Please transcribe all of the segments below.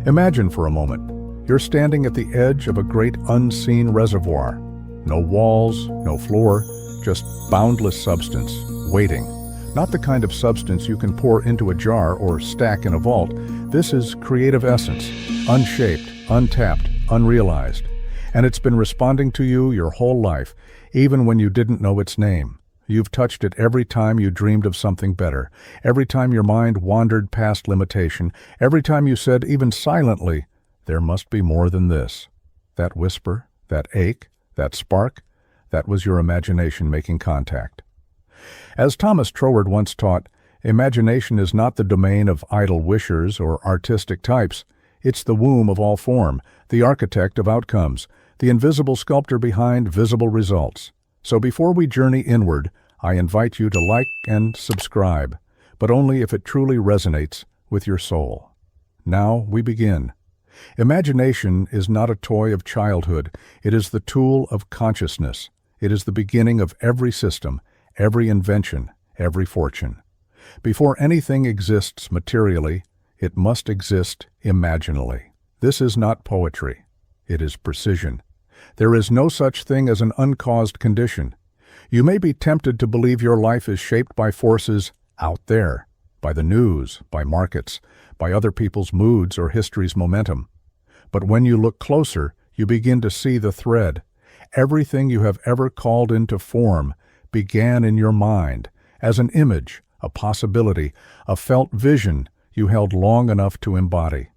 Imagine for a moment, you're standing at the edge of a great unseen reservoir. No walls, no floor, just boundless substance, waiting. Not the kind of substance you can pour into a jar or stack in a vault. This is creative essence, unshaped, untapped, unrealized. And it's been responding to you your whole life, even when you didn't know its name. You've touched it every time you dreamed of something better, every time your mind wandered past limitation, every time you said, even silently, there must be more than this. That whisper, that ache, that spark, that was your imagination making contact. As Thomas Troward once taught, imagination is not the domain of idle wishers or artistic types. It's the womb of all form, the architect of outcomes, the invisible sculptor behind visible results. So before we journey inward, I invite you to like and subscribe, but only if it truly resonates with your soul. Now we begin. Imagination is not a toy of childhood. It is the tool of consciousness. It is the beginning of every system, every invention, every fortune. Before anything exists materially, it must exist imaginally. This is not poetry. It is precision. There is no such thing as an uncaused condition. You may be tempted to believe your life is shaped by forces out there, by the news, by markets, by other people's moods or history's momentum. But when you look closer, you begin to see the thread. Everything you have ever called into form began in your mind, as an image, a possibility, a felt vision you held long enough to embody.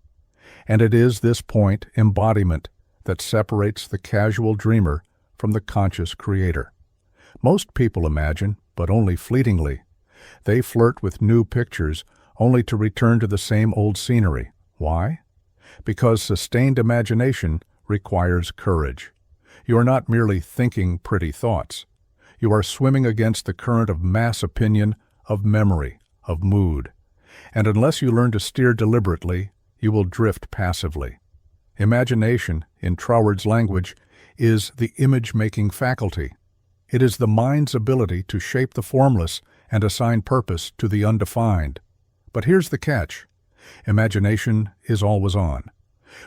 And it is this point, embodiment, that separates the casual dreamer from the conscious creator. Most people imagine, but only fleetingly. They flirt with new pictures, only to return to the same old scenery. Why? Because sustained imagination requires courage. You are not merely thinking pretty thoughts. You are swimming against the current of mass opinion, of memory, of mood. And unless you learn to steer deliberately, you will drift passively. Imagination, in Troward's language, is the image-making faculty. It is the mind's ability to shape the formless and assign purpose to the undefined. But here's the catch. Imagination is always on.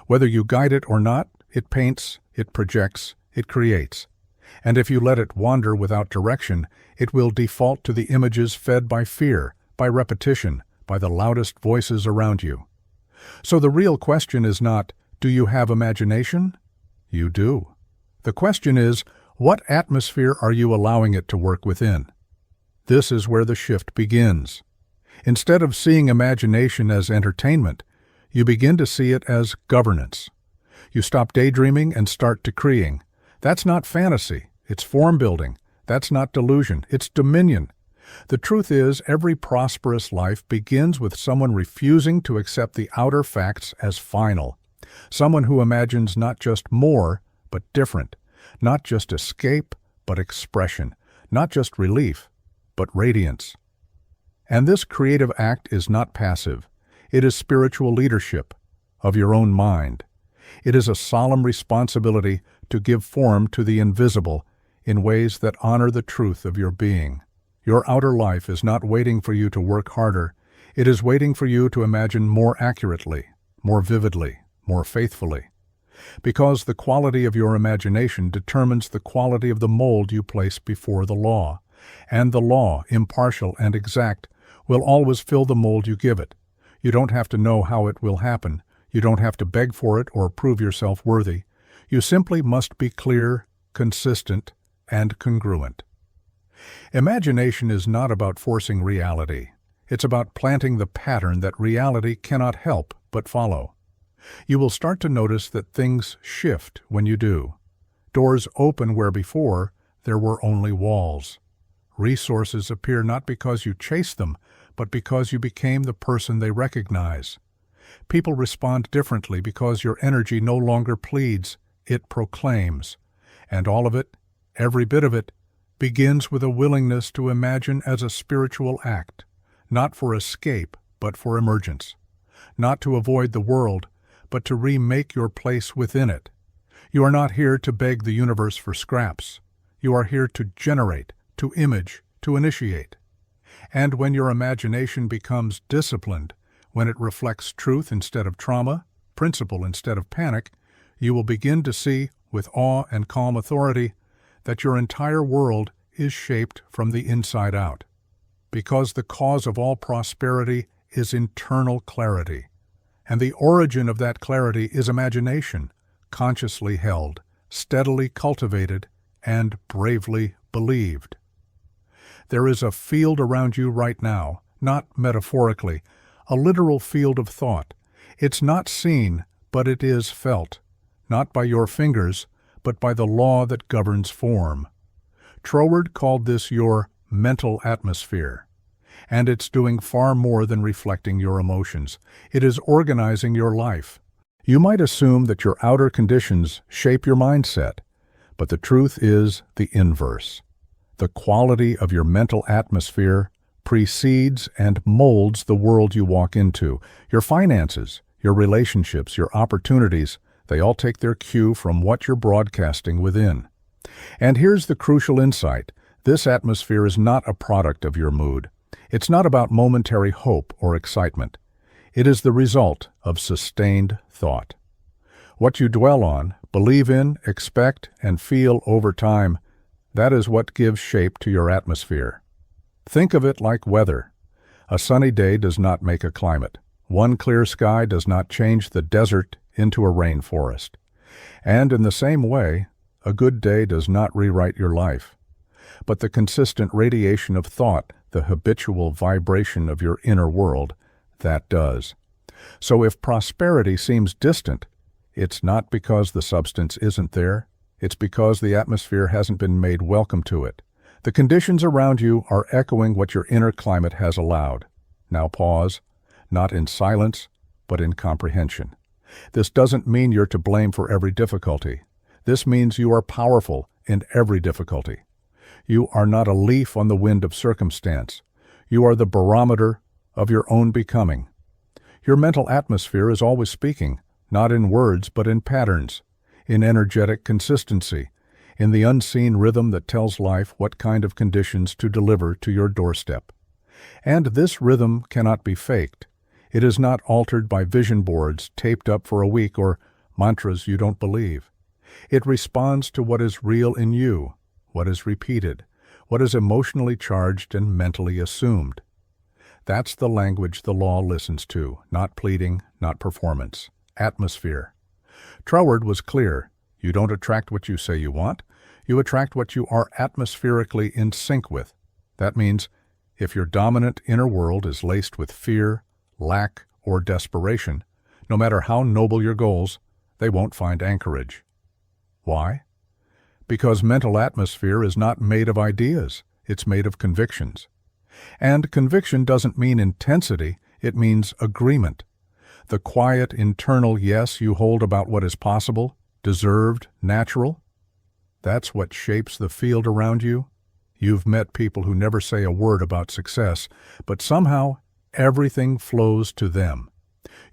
Whether you guide it or not, it paints, it projects, it creates. And if you let it wander without direction, it will default to the images fed by fear, by repetition, by the loudest voices around you. So the real question is not, do you have imagination? You do. The question is, what atmosphere are you allowing it to work within? This is where the shift begins. Instead of seeing imagination as entertainment, you begin to see it as governance. You stop daydreaming and start decreeing. That's not fantasy, it's form building. That's not delusion, it's dominion. The truth is, every prosperous life begins with someone refusing to accept the outer facts as final. Someone who imagines not just more, but different. Not just escape, but expression. Not just relief, but radiance. And this creative act is not passive. It is spiritual leadership of your own mind. It is a solemn responsibility to give form to the invisible in ways that honor the truth of your being. Your outer life is not waiting for you to work harder. It is waiting for you to imagine more accurately, more vividly, more faithfully. Because the quality of your imagination determines the quality of the mold you place before the law. And the law, impartial and exact, will always fill the mold you give it. You don't have to know how it will happen. You don't have to beg for it or prove yourself worthy. You simply must be clear, consistent, and congruent. Imagination is not about forcing reality. It's about planting the pattern that reality cannot help but follow. You will start to notice that things shift when you do. Doors open where before there were only walls. Resources appear not because you chase them, but because you became the person they recognize. People respond differently because your energy no longer pleads, it proclaims. And all of it, every bit of it, begins with a willingness to imagine as a spiritual act, not for escape, but for emergence. Not to avoid the world, but to remake your place within it. You are not here to beg the universe for scraps. You are here to generate, to image, to initiate. And when your imagination becomes disciplined, when it reflects truth instead of trauma, principle instead of panic, you will begin to see, with awe and calm authority, that your entire world is shaped from the inside out. Because the cause of all prosperity is internal clarity, and the origin of that clarity is imagination, consciously held, steadily cultivated, and bravely believed. There is a field around you right now, not metaphorically, a literal field of thought. It's not seen, but it is felt, not by your fingers, but by the law that governs form. Troward called this your mental atmosphere, and it's doing far more than reflecting your emotions. It is organizing your life. You might assume that your outer conditions shape your mindset, but the truth is the inverse. The quality of your mental atmosphere precedes and molds the world you walk into. Your finances, your relationships, your opportunities, they all take their cue from what you're broadcasting within. And here's the crucial insight. This atmosphere is not a product of your mood. It's not about momentary hope or excitement. It is the result of sustained thought. What you dwell on, believe in, expect, and feel over time, that is what gives shape to your atmosphere. Think of it like weather. A sunny day does not make a climate. One clear sky does not change the desert into a rainforest. And in the same way, a good day does not rewrite your life. But the consistent radiation of thought, the habitual vibration of your inner world, that does. So if prosperity seems distant, it's not because the substance isn't there. It's because the atmosphere hasn't been made welcome to it. The conditions around you are echoing what your inner climate has allowed. Now pause, not in silence, but in comprehension. This doesn't mean you're to blame for every difficulty. This means you are powerful in every difficulty. You are not a leaf on the wind of circumstance. You are the barometer of your own becoming. Your mental atmosphere is always speaking, not in words but in patterns, in energetic consistency, in the unseen rhythm that tells life what kind of conditions to deliver to your doorstep. And this rhythm cannot be faked. It is not altered by vision boards taped up for a week or mantras you don't believe. It responds to what is real in you, what is repeated, what is emotionally charged and mentally assumed. That's the language the law listens to, not pleading, not performance. Atmosphere. Troward was clear. You don't attract what you say you want. You attract what you are atmospherically in sync with. That means if your dominant inner world is laced with fear, lack, or desperation, no matter how noble your goals, they won't find anchorage. Why? Because mental atmosphere is not made of ideas. It's made of convictions. And conviction doesn't mean intensity. It means agreement. The quiet internal yes you hold about what is possible, deserved, natural, that's what shapes the field around you. You've met people who never say a word about success, but somehow everything flows to them.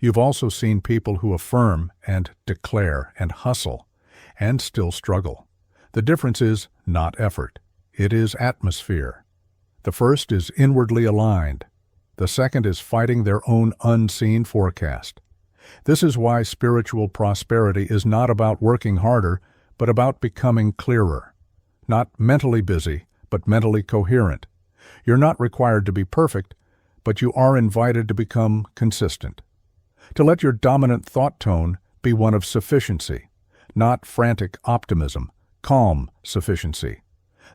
You've also seen people who affirm and declare and hustle and still struggle. The difference is not effort. It is atmosphere. The first is inwardly aligned. The second is fighting their own unseen forecast. This is why spiritual prosperity is not about working harder, but about becoming clearer. Not mentally busy, but mentally coherent. You're not required to be perfect, but you are invited to become consistent. To let your dominant thought tone be one of sufficiency, not frantic optimism, calm sufficiency.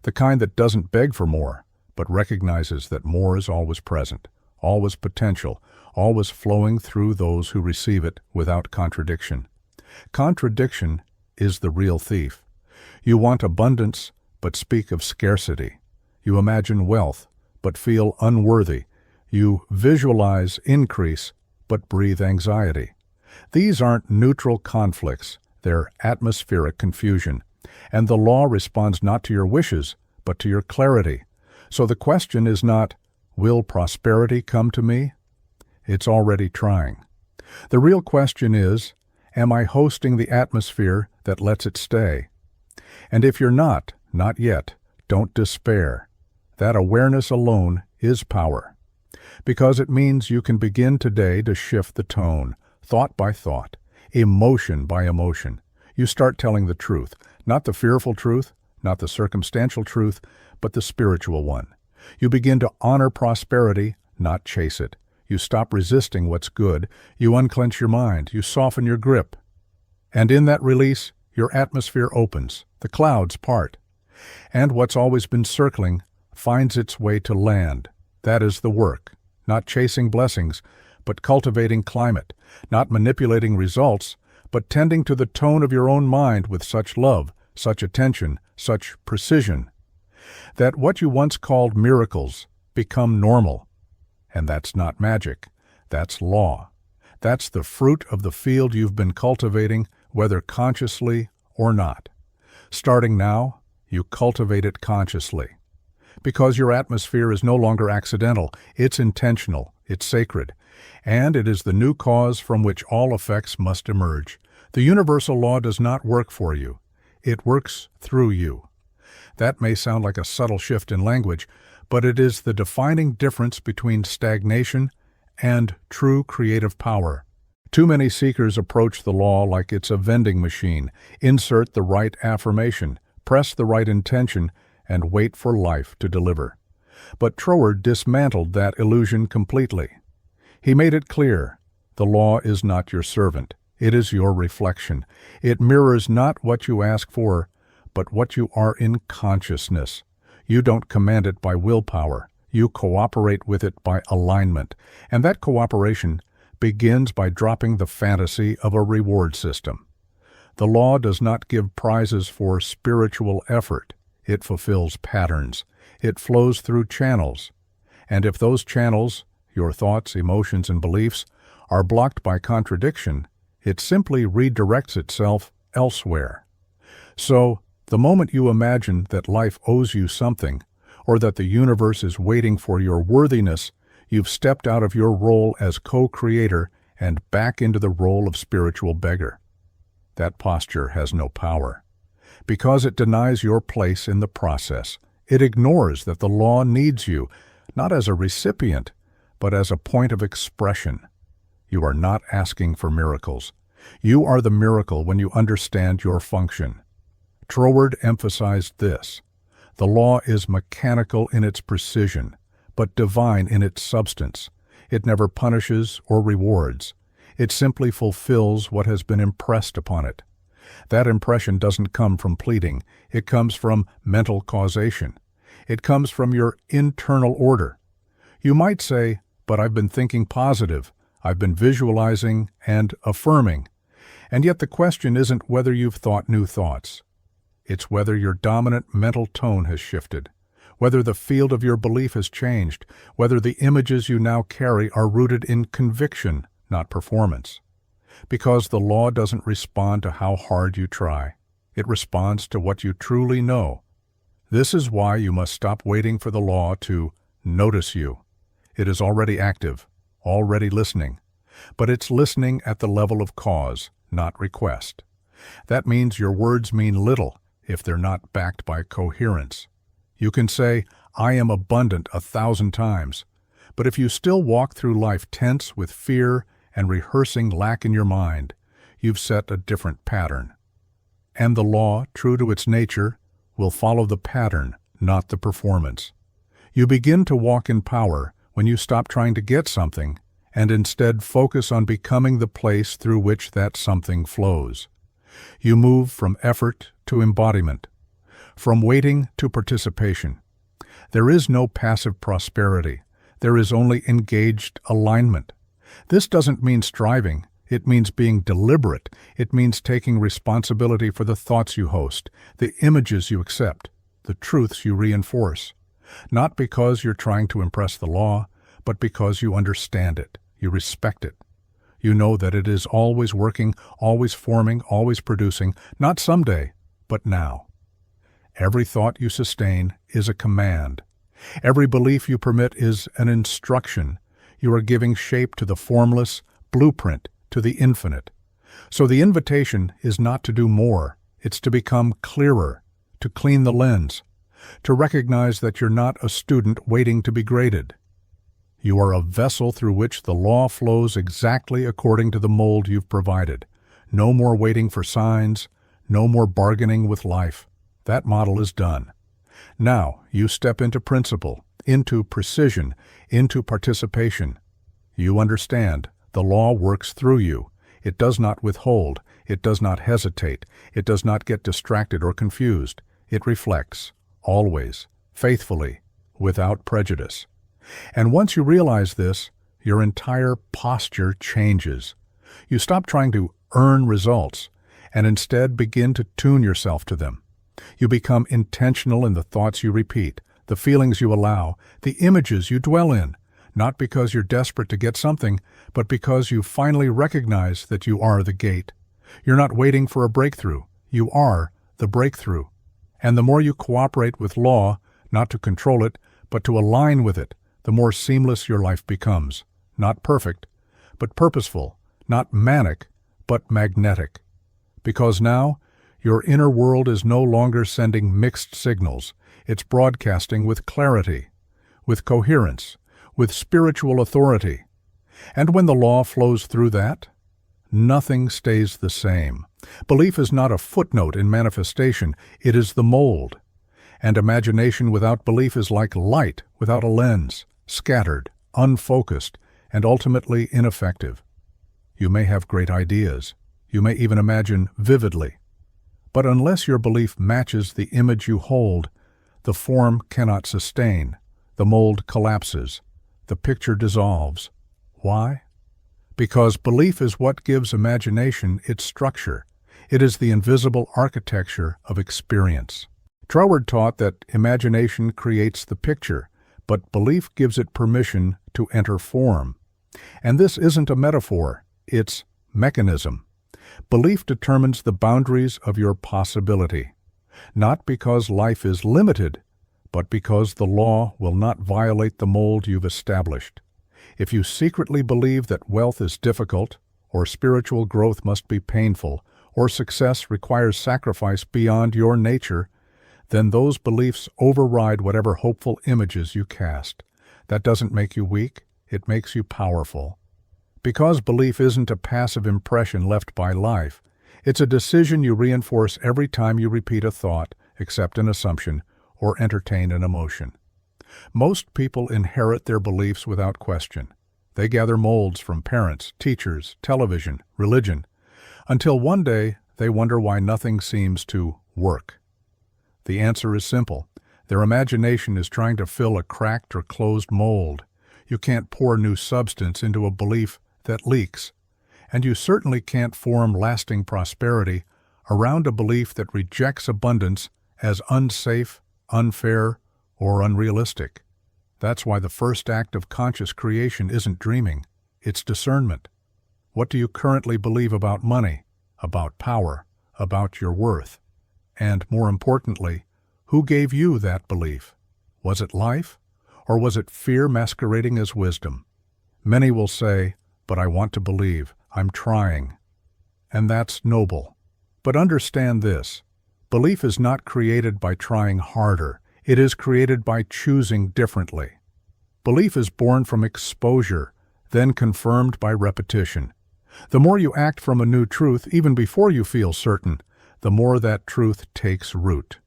The kind that doesn't beg for more, but recognizes that more is always present, always potential, always flowing through those who receive it without contradiction. Contradiction is the real thief. You want abundance, but speak of scarcity. You imagine wealth, but feel unworthy. You visualize increase, but breathe anxiety. These aren't neutral conflicts, they're atmospheric confusion. And the law responds not to your wishes, but to your clarity. So the question is not, will prosperity come to me? It's already trying. The real question is, am I hosting the atmosphere that lets it stay? And if you're not yet, don't despair. That awareness alone is power. Because it means you can begin today to shift the tone, thought by thought, emotion by emotion. You start telling the truth, not the fearful truth, not the circumstantial truth, but the spiritual one. You begin to honor prosperity, not chase it. You stop resisting what's good. You unclench your mind. You soften your grip. And in that release, your atmosphere opens. The clouds part. And what's always been circling finds its way to land. That is the work. Not chasing blessings, but cultivating climate. Not manipulating results, but tending to the tone of your own mind with such love, such attention, such precision, that what you once called miracles become normal. And that's not magic. That's law. That's the fruit of the field you've been cultivating, whether consciously or not. Starting now, you cultivate it consciously. Because your atmosphere is no longer accidental, it's intentional, it's sacred, and it is the new cause from which all effects must emerge. The universal law does not work for you. It works through you. That may sound like a subtle shift in language, but it is the defining difference between stagnation and true creative power. Too many seekers approach the law like it's a vending machine. Insert the right affirmation, press the right intention, and wait for life to deliver. But Troward dismantled that illusion completely. He made it clear, the law is not your servant. It is your reflection. It mirrors not what you ask for, but what you are in consciousness. You don't command it by willpower. You cooperate with it by alignment. And that cooperation begins by dropping the fantasy of a reward system. The law does not give prizes for spiritual effort. It fulfills patterns. It flows through channels. And if those channels, your thoughts, emotions, and beliefs, are blocked by contradiction, it simply redirects itself elsewhere. So, the moment you imagine that life owes you something, or that the universe is waiting for your worthiness, you've stepped out of your role as co-creator and back into the role of spiritual beggar. That posture has no power. Because it denies your place in the process. It ignores that the law needs you, not as a recipient, but as a point of expression. You are not asking for miracles. You are the miracle when you understand your function. Troward emphasized this. The law is mechanical in its precision, but divine in its substance. It never punishes or rewards. It simply fulfills what has been impressed upon it. That impression doesn't come from pleading. It comes from mental causation. It comes from your internal order. You might say, but I've been thinking positive. I've been visualizing and affirming. And yet the question isn't whether you've thought new thoughts. It's whether your dominant mental tone has shifted, whether the field of your belief has changed, whether the images you now carry are rooted in conviction, not performance. Because the law doesn't respond to how hard you try. It responds to what you truly know. This is why you must stop waiting for the law to notice you. It is already active, already listening. But it's listening at the level of cause, not request. That means your words mean little if they're not backed by coherence. You can say, I am abundant 1,000 times, but if you still walk through life tense with fear and rehearsing lack in your mind, you've set a different pattern. And the law, true to its nature, will follow the pattern, not the performance. You begin to walk in power when you stop trying to get something and instead focus on becoming the place through which that something flows. You move from effort to embodiment, from waiting to participation. There is no passive prosperity. There is only engaged alignment. This doesn't mean striving. It means being deliberate. It means taking responsibility for the thoughts you host, the images you accept, the truths you reinforce. Not because you're trying to impress the law, but because you understand it, you respect it. You know that it is always working, always forming, always producing, not someday, but now. Every thought you sustain is a command. Every belief you permit is an instruction. You are giving shape to the formless, blueprint to the infinite. So the invitation is not to do more. It's to become clearer, to clean the lens, to recognize that you're not a student waiting to be graded. You are a vessel through which the law flows exactly according to the mold you've provided. No more waiting for signs, no more bargaining with life. That model is done. Now you step into principle, into precision, into participation. You understand, the law works through you. It does not withhold, it does not hesitate, it does not get distracted or confused. It reflects, always, faithfully, without prejudice. And once you realize this, your entire posture changes. You stop trying to earn results and instead begin to tune yourself to them. You become intentional in the thoughts you repeat, the feelings you allow, the images you dwell in, not because you're desperate to get something, but because you finally recognize that you are the gate. You're not waiting for a breakthrough. You are the breakthrough. And the more you cooperate with law, not to control it, but to align with it, the more seamless your life becomes. Not perfect, but purposeful. Not manic, but magnetic. Because now, your inner world is no longer sending mixed signals. It's broadcasting with clarity, with coherence, with spiritual authority. And when the law flows through that, nothing stays the same. Belief is not a footnote in manifestation, it is the mold. And imagination without belief is like light without a lens, scattered, unfocused, and ultimately ineffective. You may have great ideas. You may even imagine vividly. But unless your belief matches the image you hold, the form cannot sustain. The mold collapses. The picture dissolves. Why? Because belief is what gives imagination its structure. It is the invisible architecture of experience. Troward taught that imagination creates the picture, but belief gives it permission to enter form. And this isn't a metaphor, it's mechanism. Belief determines the boundaries of your possibility, not because life is limited, but because the law will not violate the mold you've established. If you secretly believe that wealth is difficult, or spiritual growth must be painful, or success requires sacrifice beyond your nature, then those beliefs override whatever hopeful images you cast. That doesn't make you weak, it makes you powerful. Because belief isn't a passive impression left by life, it's a decision you reinforce every time you repeat a thought, accept an assumption, or entertain an emotion. Most people inherit their beliefs without question. They gather molds from parents, teachers, television, religion, until one day they wonder why nothing seems to work. The answer is simple. Their imagination is trying to fill a cracked or closed mold. You can't pour new substance into a belief that leaks, and you certainly can't form lasting prosperity around a belief that rejects abundance as unsafe, unfair, or unrealistic. That's why the first act of conscious creation isn't dreaming, it's discernment. What do you currently believe about money, about power, about your worth? And more importantly, who gave you that belief? Was it life, or was it fear masquerading as wisdom? Many will say, "But I want to believe, I'm trying." And that's noble. But understand this, belief is not created by trying harder, it is created by choosing differently. Belief is born from exposure, then confirmed by repetition. The more you act from a new truth, even before you feel certain, the more that truth takes root.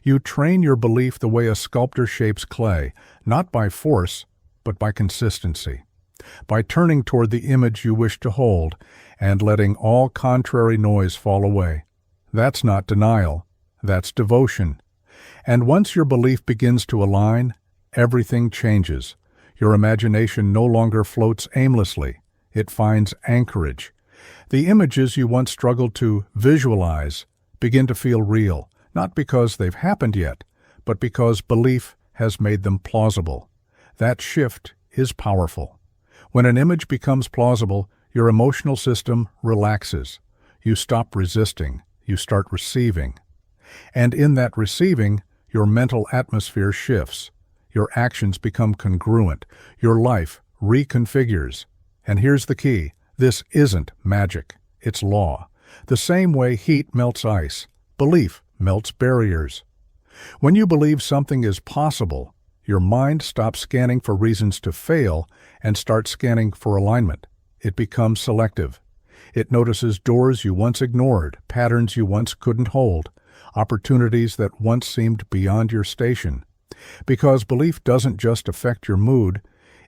You train your belief the way a sculptor shapes clay, not by force, but by consistency. By turning toward the image you wish to hold and letting all contrary noise fall away. That's not denial, that's devotion. And once your belief begins to align, everything changes. Your imagination no longer floats aimlessly, it finds anchorage. The images you once struggled to visualize begin to feel real, not because they've happened yet, but because belief has made them plausible. That shift is powerful. When an image becomes plausible, your emotional system relaxes. You stop resisting, you start receiving. And in that receiving, your mental atmosphere shifts. Your actions become congruent. Your life reconfigures. And here's the key. This isn't magic. It's law. The same way heat melts ice, belief melts barriers. When you believe something is possible, your mind stops scanning for reasons to fail and starts scanning for alignment. It becomes selective. It notices doors you once ignored, patterns you once couldn't hold, opportunities that once seemed beyond your station. Because belief doesn't just affect your mood,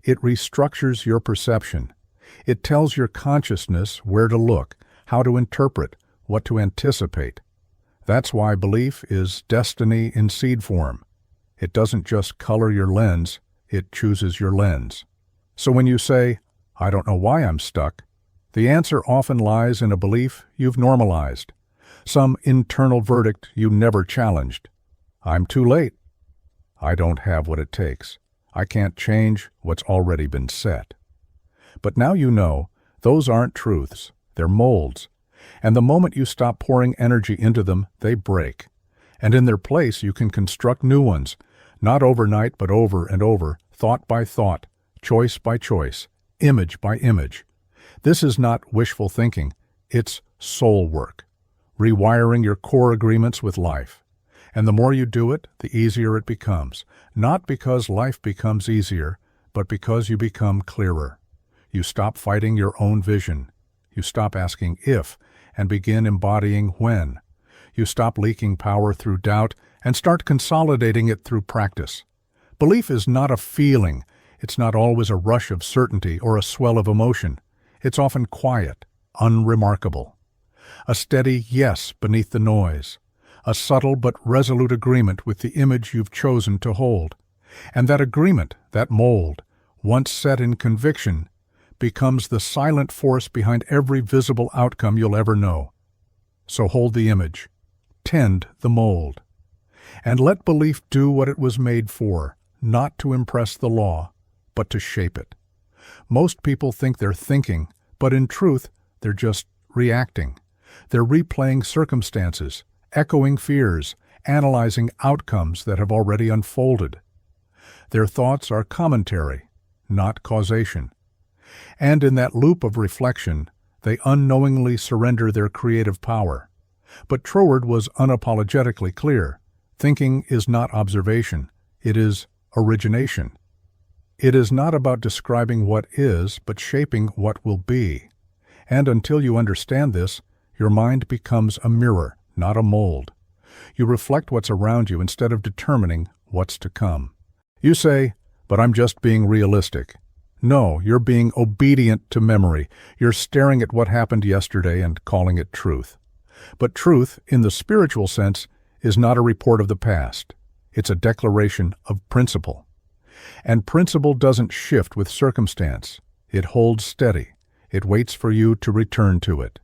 it restructures your perception. It tells your consciousness where to look, how to interpret, what to anticipate. That's why belief is destiny in seed form. It doesn't just color your lens, it chooses your lens. So when you say, "I don't know why I'm stuck," the answer often lies in a belief you've normalized, some internal verdict you never challenged. I'm too late. I don't have what it takes. I can't change what's already been set. But now you know, those aren't truths, they're molds. And the moment you stop pouring energy into them, they break. And in their place, you can construct new ones, not overnight but over and over, thought by thought, choice by choice, image by image. This is not wishful thinking, it's soul work, rewiring your core agreements with life. And the more you do it, the easier it becomes, not because life becomes easier, but because you become clearer. You stop fighting your own vision. You stop asking if and begin embodying when. You stop leaking power through doubt and start consolidating it through practice. Belief is not a feeling. It's not always a rush of certainty or a swell of emotion. It's often quiet, unremarkable. A steady yes beneath the noise. A subtle but resolute agreement with the image you've chosen to hold. And that agreement, that mold, once set in conviction, becomes the silent force behind every visible outcome you'll ever know. So hold the image, tend the mold, and let belief do what it was made for, not to impress the law, but to shape it. Most people think they're thinking, but in truth, they're just reacting. They're replaying circumstances, echoing fears, analyzing outcomes that have already unfolded. Their thoughts are commentary, not causation. And in that loop of reflection, they unknowingly surrender their creative power. But Troward was unapologetically clear. Thinking is not observation, it is origination. It is not about describing what is, but shaping what will be. And until you understand this, your mind becomes a mirror, not a mold. You reflect what's around you instead of determining what's to come. You say, "But I'm just being realistic." No, you're being obedient to memory. You're staring at what happened yesterday and calling it truth. But truth, in the spiritual sense, is not a report of the past. It's a declaration of principle. And principle doesn't shift with circumstance. It holds steady. It waits for you to return to it.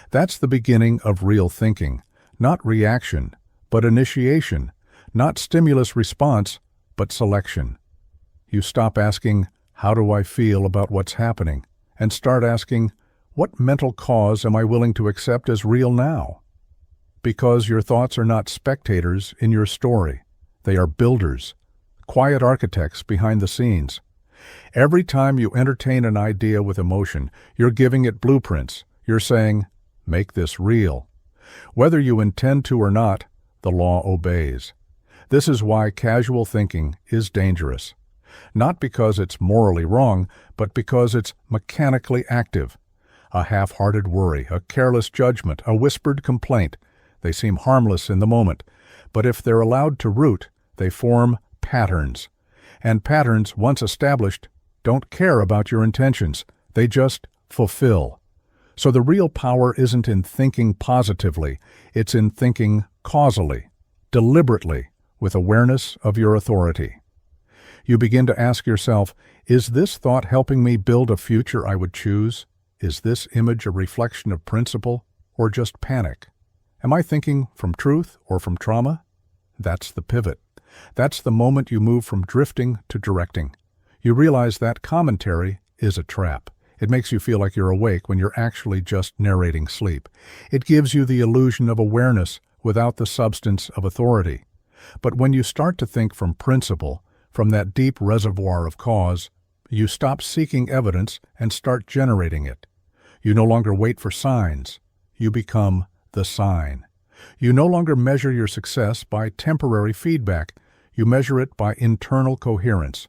That's the beginning of real thinking, not reaction, but initiation, not stimulus-response, but selection. You stop asking, "How do I feel about what's happening?" and start asking, "What mental cause am I willing to accept as real now?" Because your thoughts are not spectators in your story. They are builders, quiet architects behind the scenes. Every time you entertain an idea with emotion, you're giving it blueprints. You're saying, "Make this real." Whether you intend to or not, the law obeys. This is why casual thinking is dangerous. Not because it's morally wrong, but because it's mechanically active. A half-hearted worry, a careless judgment, a whispered complaint. They seem harmless in the moment, but if they're allowed to root, they form patterns. And patterns, once established, don't care about your intentions. They just fulfill. So the real power isn't in thinking positively, it's in thinking causally, deliberately, with awareness of your authority. You begin to ask yourself, is this thought helping me build a future I would choose? Is this image a reflection of principle or just panic? Am I thinking from truth or from trauma? That's the pivot. That's the moment you move from drifting to directing. You realize that commentary is a trap. It makes you feel like you're awake when you're actually just narrating sleep. It gives you the illusion of awareness without the substance of authority. But when you start to think from principle, from that deep reservoir of cause, you stop seeking evidence and start generating it. You no longer wait for signs. You become the sign. You no longer measure your success by temporary feedback. You measure it by internal coherence.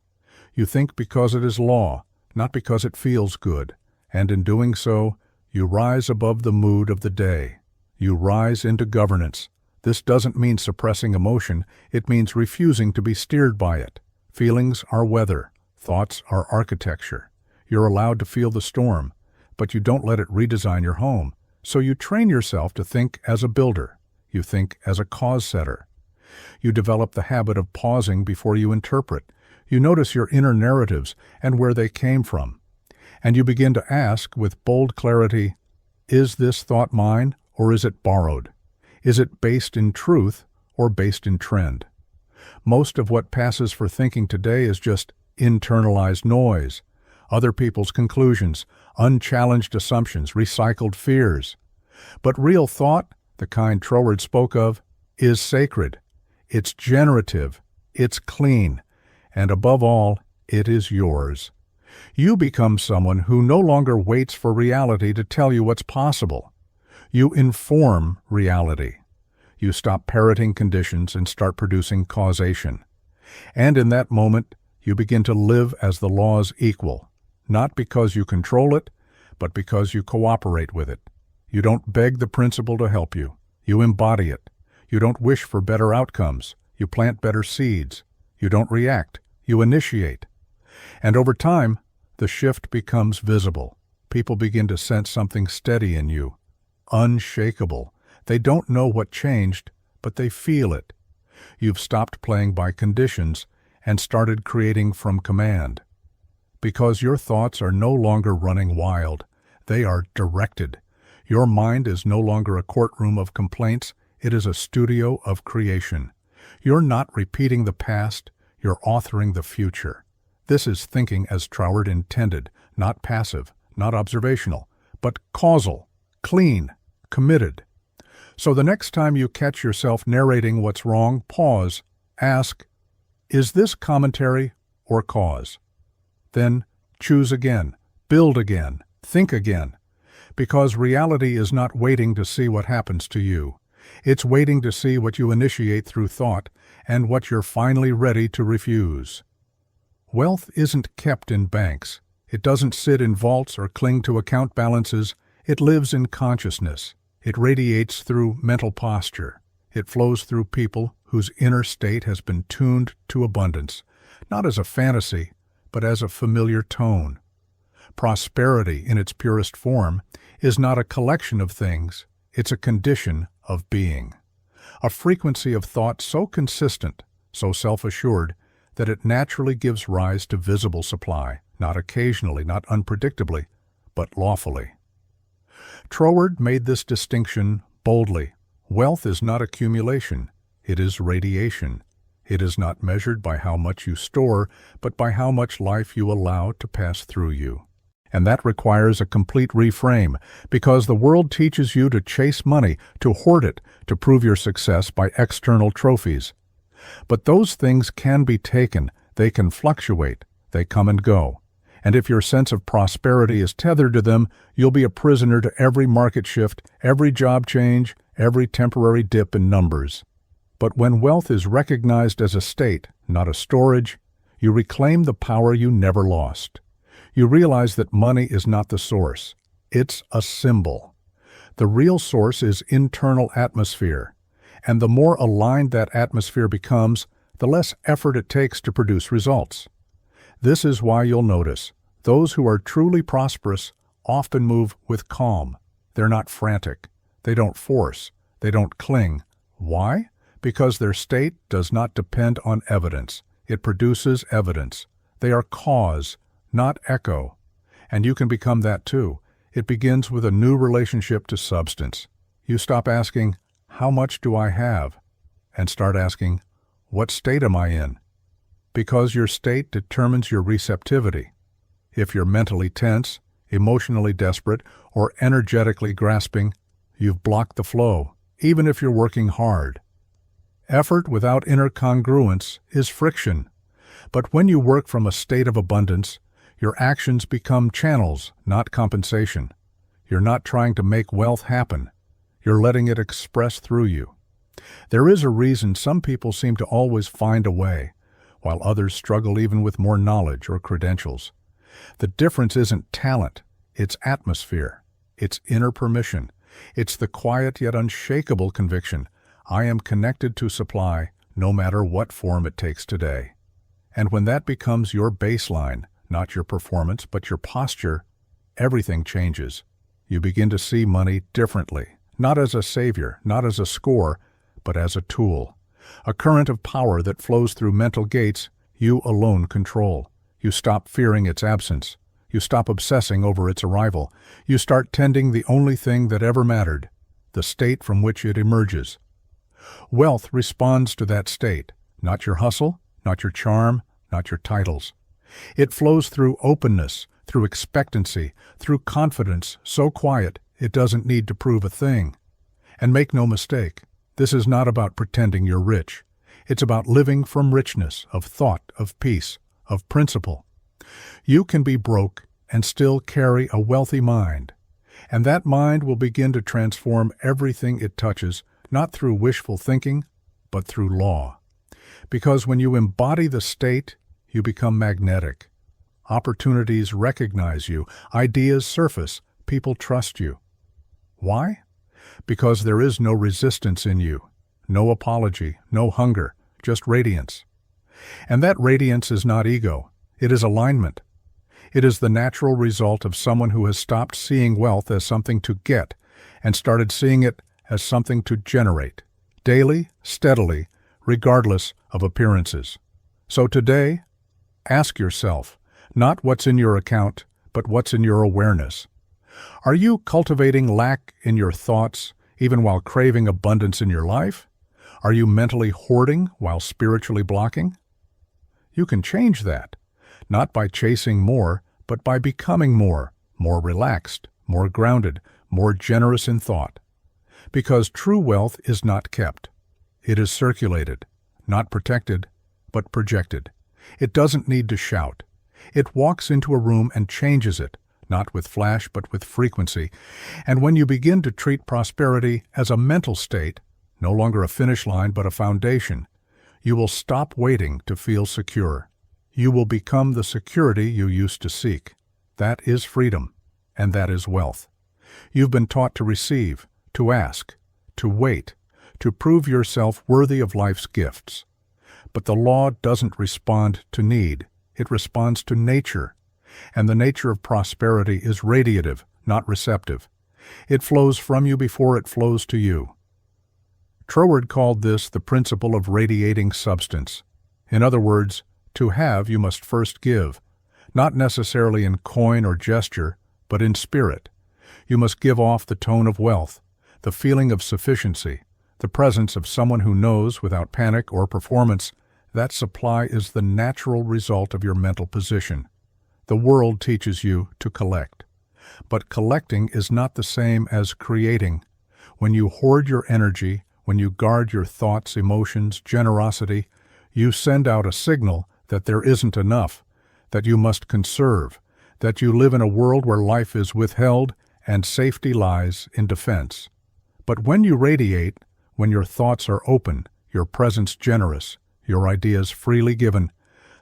You think because it is law, not because it feels good, and in doing so, You rise above the mood of the day. You rise into governance. This doesn't mean suppressing emotion, it means refusing to be steered by it. Feelings are weather, thoughts are architecture. You're allowed to feel the storm, but you don't let it redesign your home. So you train yourself to think as a builder. You think as a cause setter. You develop the habit of pausing before you interpret. You notice your inner narratives and where they came from. And you begin to ask with bold clarity, is this thought mine or is it borrowed? Is it based in truth or based in trend? Most of what passes for thinking today is just internalized noise, other people's conclusions, unchallenged assumptions, recycled fears. But real thought, the kind Troward spoke of, is sacred. It's generative, it's clean, and above all, it is yours. You become someone who no longer waits for reality to tell you what's possible. You inform reality. You stop parroting conditions and start producing causation. And in that moment, you begin to live as the law's equal, not because you control it, but because you cooperate with it. You don't beg the principle to help you. You embody it. You don't wish for better outcomes. You plant better seeds. You don't react. You initiate. And over time, the shift becomes visible. People begin to sense something steady in you, unshakable. They don't know what changed, but they feel it. You've stopped playing by conditions and started creating from command. Because your thoughts are no longer running wild, they are directed. Your mind is no longer a courtroom of complaints, it is a studio of creation. You're not repeating the past, you're authoring the future. This is thinking as Troward intended, not passive, not observational, but causal, clean, committed. So the next time you catch yourself narrating what's wrong, pause, ask, is this commentary or cause? Then choose again, build again, think again. Because reality is not waiting to see what happens to you. It's waiting to see what you initiate through thought and what you're finally ready to refuse. Wealth isn't kept in banks. It doesn't sit in vaults or cling to account balances. It lives in consciousness. It radiates through mental posture. It flows through people whose inner state has been tuned to abundance, not as a fantasy, but as a familiar tone. Prosperity, in its purest form, is not a collection of things, it's a condition of being. A frequency of thought so consistent, so self-assured, that it naturally gives rise to visible supply, not occasionally, not unpredictably, but lawfully. Troward made this distinction boldly. Wealth is not accumulation, it is radiation. It is not measured by how much you store, but by how much life you allow to pass through you. And that requires a complete reframe, because the world teaches you to chase money, to hoard it, to prove your success by external trophies. But those things can be taken, they can fluctuate, they come and go. And if your sense of prosperity is tethered to them, you'll be a prisoner to every market shift, every job change, every temporary dip in numbers. But when wealth is recognized as a state, not a storage, you reclaim the power you never lost. You realize that money is not the source. It's a symbol. The real source is internal atmosphere, and the more aligned that atmosphere becomes, the less effort it takes to produce results. This is why you'll notice those who are truly prosperous often move with calm. They're not frantic. They don't force. They don't cling. Why? Because their state does not depend on evidence. It produces evidence. They are cause, not echo. And you can become that too. It begins with a new relationship to substance. You stop asking, how much do I have? And start asking, what state am I in? Because your state determines your receptivity. If you're mentally tense, emotionally desperate, or energetically grasping, you've blocked the flow, even if you're working hard. Effort without inner congruence is friction. But when you work from a state of abundance, your actions become channels, not compensation. You're not trying to make wealth happen. You're letting it express through you. There is a reason some people seem to always find a way, while others struggle even with more knowledge or credentials. The difference isn't talent, it's atmosphere. It's inner permission. It's the quiet yet unshakable conviction, I am connected to supply, no matter what form it takes today. And when that becomes your baseline, not your performance, but your posture, everything changes. You begin to see money differently, not as a savior, not as a score, but as a tool. A current of power that flows through mental gates you alone control. You stop fearing its absence. You stop obsessing over its arrival. You start tending the only thing that ever mattered, the state from which it emerges. Wealth responds to that state, not your hustle, not your charm, not your titles. It flows through openness, through expectancy, through confidence so quiet it doesn't need to prove a thing. And make no mistake, this is not about pretending you're rich. It's about living from richness, of thought, of peace, of principle. You can be broke and still carry a wealthy mind, and that mind will begin to transform everything it touches, not through wishful thinking, but through law. Because when you embody the state, you become magnetic. Opportunities recognize you, ideas surface, people trust you. Why? Because there is no resistance in you, no apology, no hunger, just radiance. And that radiance is not ego, it is alignment. It is the natural result of someone who has stopped seeing wealth as something to get and started seeing it as something to generate, daily, steadily, regardless of appearances. So today, ask yourself, not what's in your account, but what's in your awareness. Are you cultivating lack in your thoughts, even while craving abundance in your life? Are you mentally hoarding while spiritually blocking? You can change that, not by chasing more, but by becoming more relaxed, more grounded, more generous in thought. Because true wealth is not kept. It is circulated, not protected, but projected. It doesn't need to shout. It walks into a room and changes it, not with flash but with frequency. And when you begin to treat prosperity as a mental state, no longer a finish line but a foundation, you will stop waiting to feel secure. You will become the security you used to seek. That is freedom, and that is wealth. You've been taught to receive, to ask, to wait, to prove yourself worthy of life's gifts. But the law doesn't respond to need, it responds to nature. And the nature of prosperity is radiative, not receptive. It flows from you before it flows to you. Troward called this the principle of radiating substance. In other words, to have you must first give, not necessarily in coin or gesture, but in spirit. You must give off the tone of wealth, the feeling of sufficiency, the presence of someone who knows, without panic or performance, that supply is the natural result of your mental position. The world teaches you to collect. But collecting is not the same as creating. When you hoard your energy, when you guard your thoughts, emotions, generosity, you send out a signal that there isn't enough, that you must conserve, that you live in a world where life is withheld and safety lies in defense. But when you radiate, when your thoughts are open, your presence generous, your ideas freely given,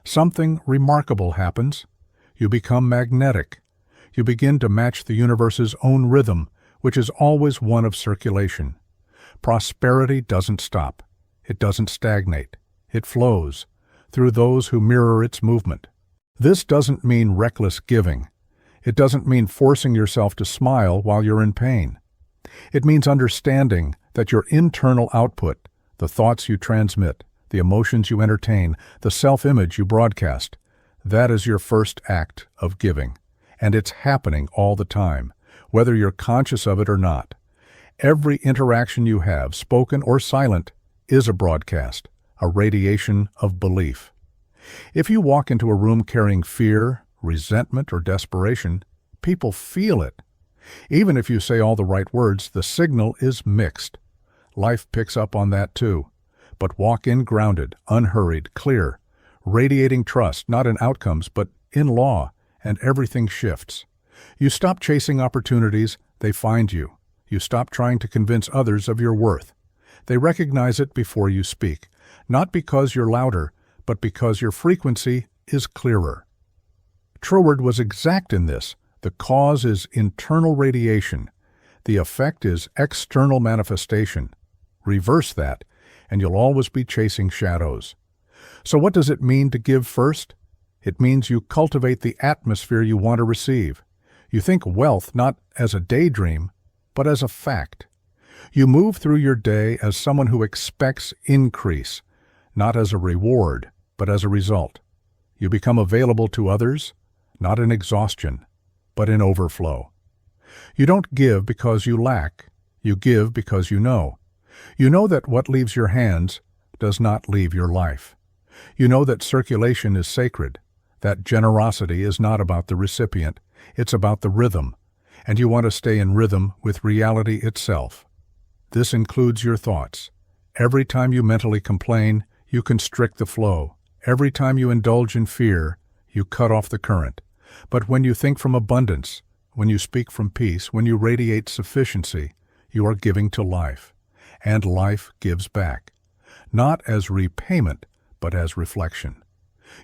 something remarkable happens. You become magnetic. You begin to match the universe's own rhythm, which is always one of circulation. Prosperity doesn't stop. It doesn't stagnate. It flows through those who mirror its movement. This doesn't mean reckless giving. It doesn't mean forcing yourself to smile while you're in pain. It means understanding that your internal output, the thoughts you transmit, the emotions you entertain, the self-image you broadcast, that is your first act of giving. And it's happening all the time, whether you're conscious of it or not. Every interaction you have, spoken or silent, is a broadcast, a radiation of belief. If you walk into a room carrying fear, resentment, or desperation, people feel it. Even if you say all the right words, the signal is mixed. Life picks up on that too. But walk in grounded, unhurried, clear, radiating trust, not in outcomes, but in law, and everything shifts. You stop chasing opportunities, they find you. You stop trying to convince others of your worth. They recognize it before you speak, not because you're louder, but because your frequency is clearer. Troward was exact in this, The cause is internal radiation. The effect is external manifestation. Reverse that, and you'll always be chasing shadows. So what does it mean to give first? It means you cultivate the atmosphere you want to receive. You think wealth not as a daydream, but as a fact. You move through your day as someone who expects increase, not as a reward, but as a result. You become available to others, not in exhaustion, but in overflow. You don't give because you lack. You give because you know. You know that what leaves your hands does not leave your life. You know that circulation is sacred, that generosity is not about the recipient, it's about the rhythm, and you want to stay in rhythm with reality itself. This includes your thoughts. Every time you mentally complain, you constrict the flow. Every time you indulge in fear, you cut off the current. But when you think from abundance, when you speak from peace, when you radiate sufficiency, you are giving to life. And life gives back. Not as repayment, but as reflection.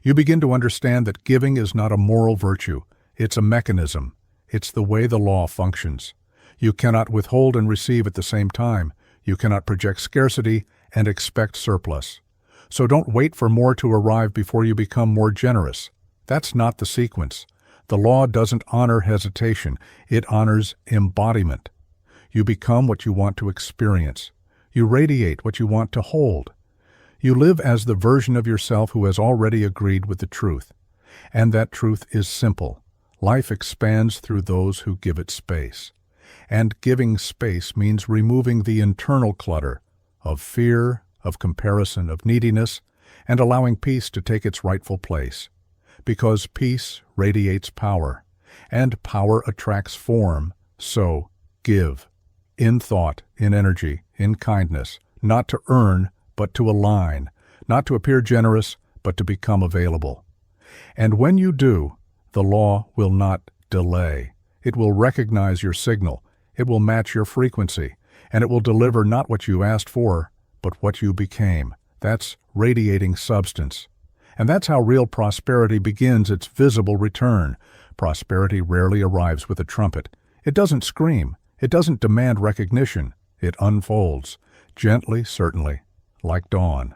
You begin to understand that giving is not a moral virtue. It's a mechanism. It's the way the law functions. You cannot withhold and receive at the same time. You cannot project scarcity and expect surplus. So don't wait for more to arrive before you become more generous. That's not the sequence. The law doesn't honor hesitation. It honors embodiment. You become what you want to experience. You radiate what you want to hold. You live as the version of yourself who has already agreed with the truth. And that truth is simple. Life expands through those who give it space. And giving space means removing the internal clutter of fear, of comparison, of neediness, and allowing peace to take its rightful place. Because peace radiates power, and power attracts form, so give. In thought, in energy, in kindness, not to earn, but to align, not to appear generous, but to become available. And when you do, the law will not delay. It will recognize your signal, it will match your frequency, and it will deliver not what you asked for, but what you became. That's radiating substance. And that's how real prosperity begins its visible return. Prosperity rarely arrives with a trumpet. It doesn't scream. It doesn't demand recognition. It unfolds, gently, certainly, like dawn.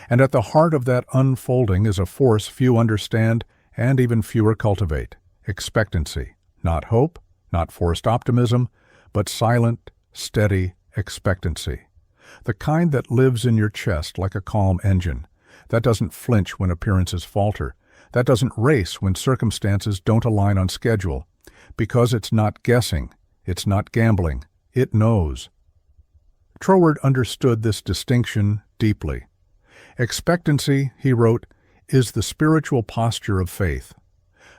And at the heart of that unfolding is a force few understand and even fewer cultivate. Expectancy. Not hope, not forced optimism, but silent, steady expectancy. The kind that lives in your chest like a calm engine. That doesn't flinch when appearances falter. That doesn't race when circumstances don't align on schedule. Because it's not guessing. It's not gambling. It knows. Troward understood this distinction deeply. Expectancy, he wrote, is the spiritual posture of faith.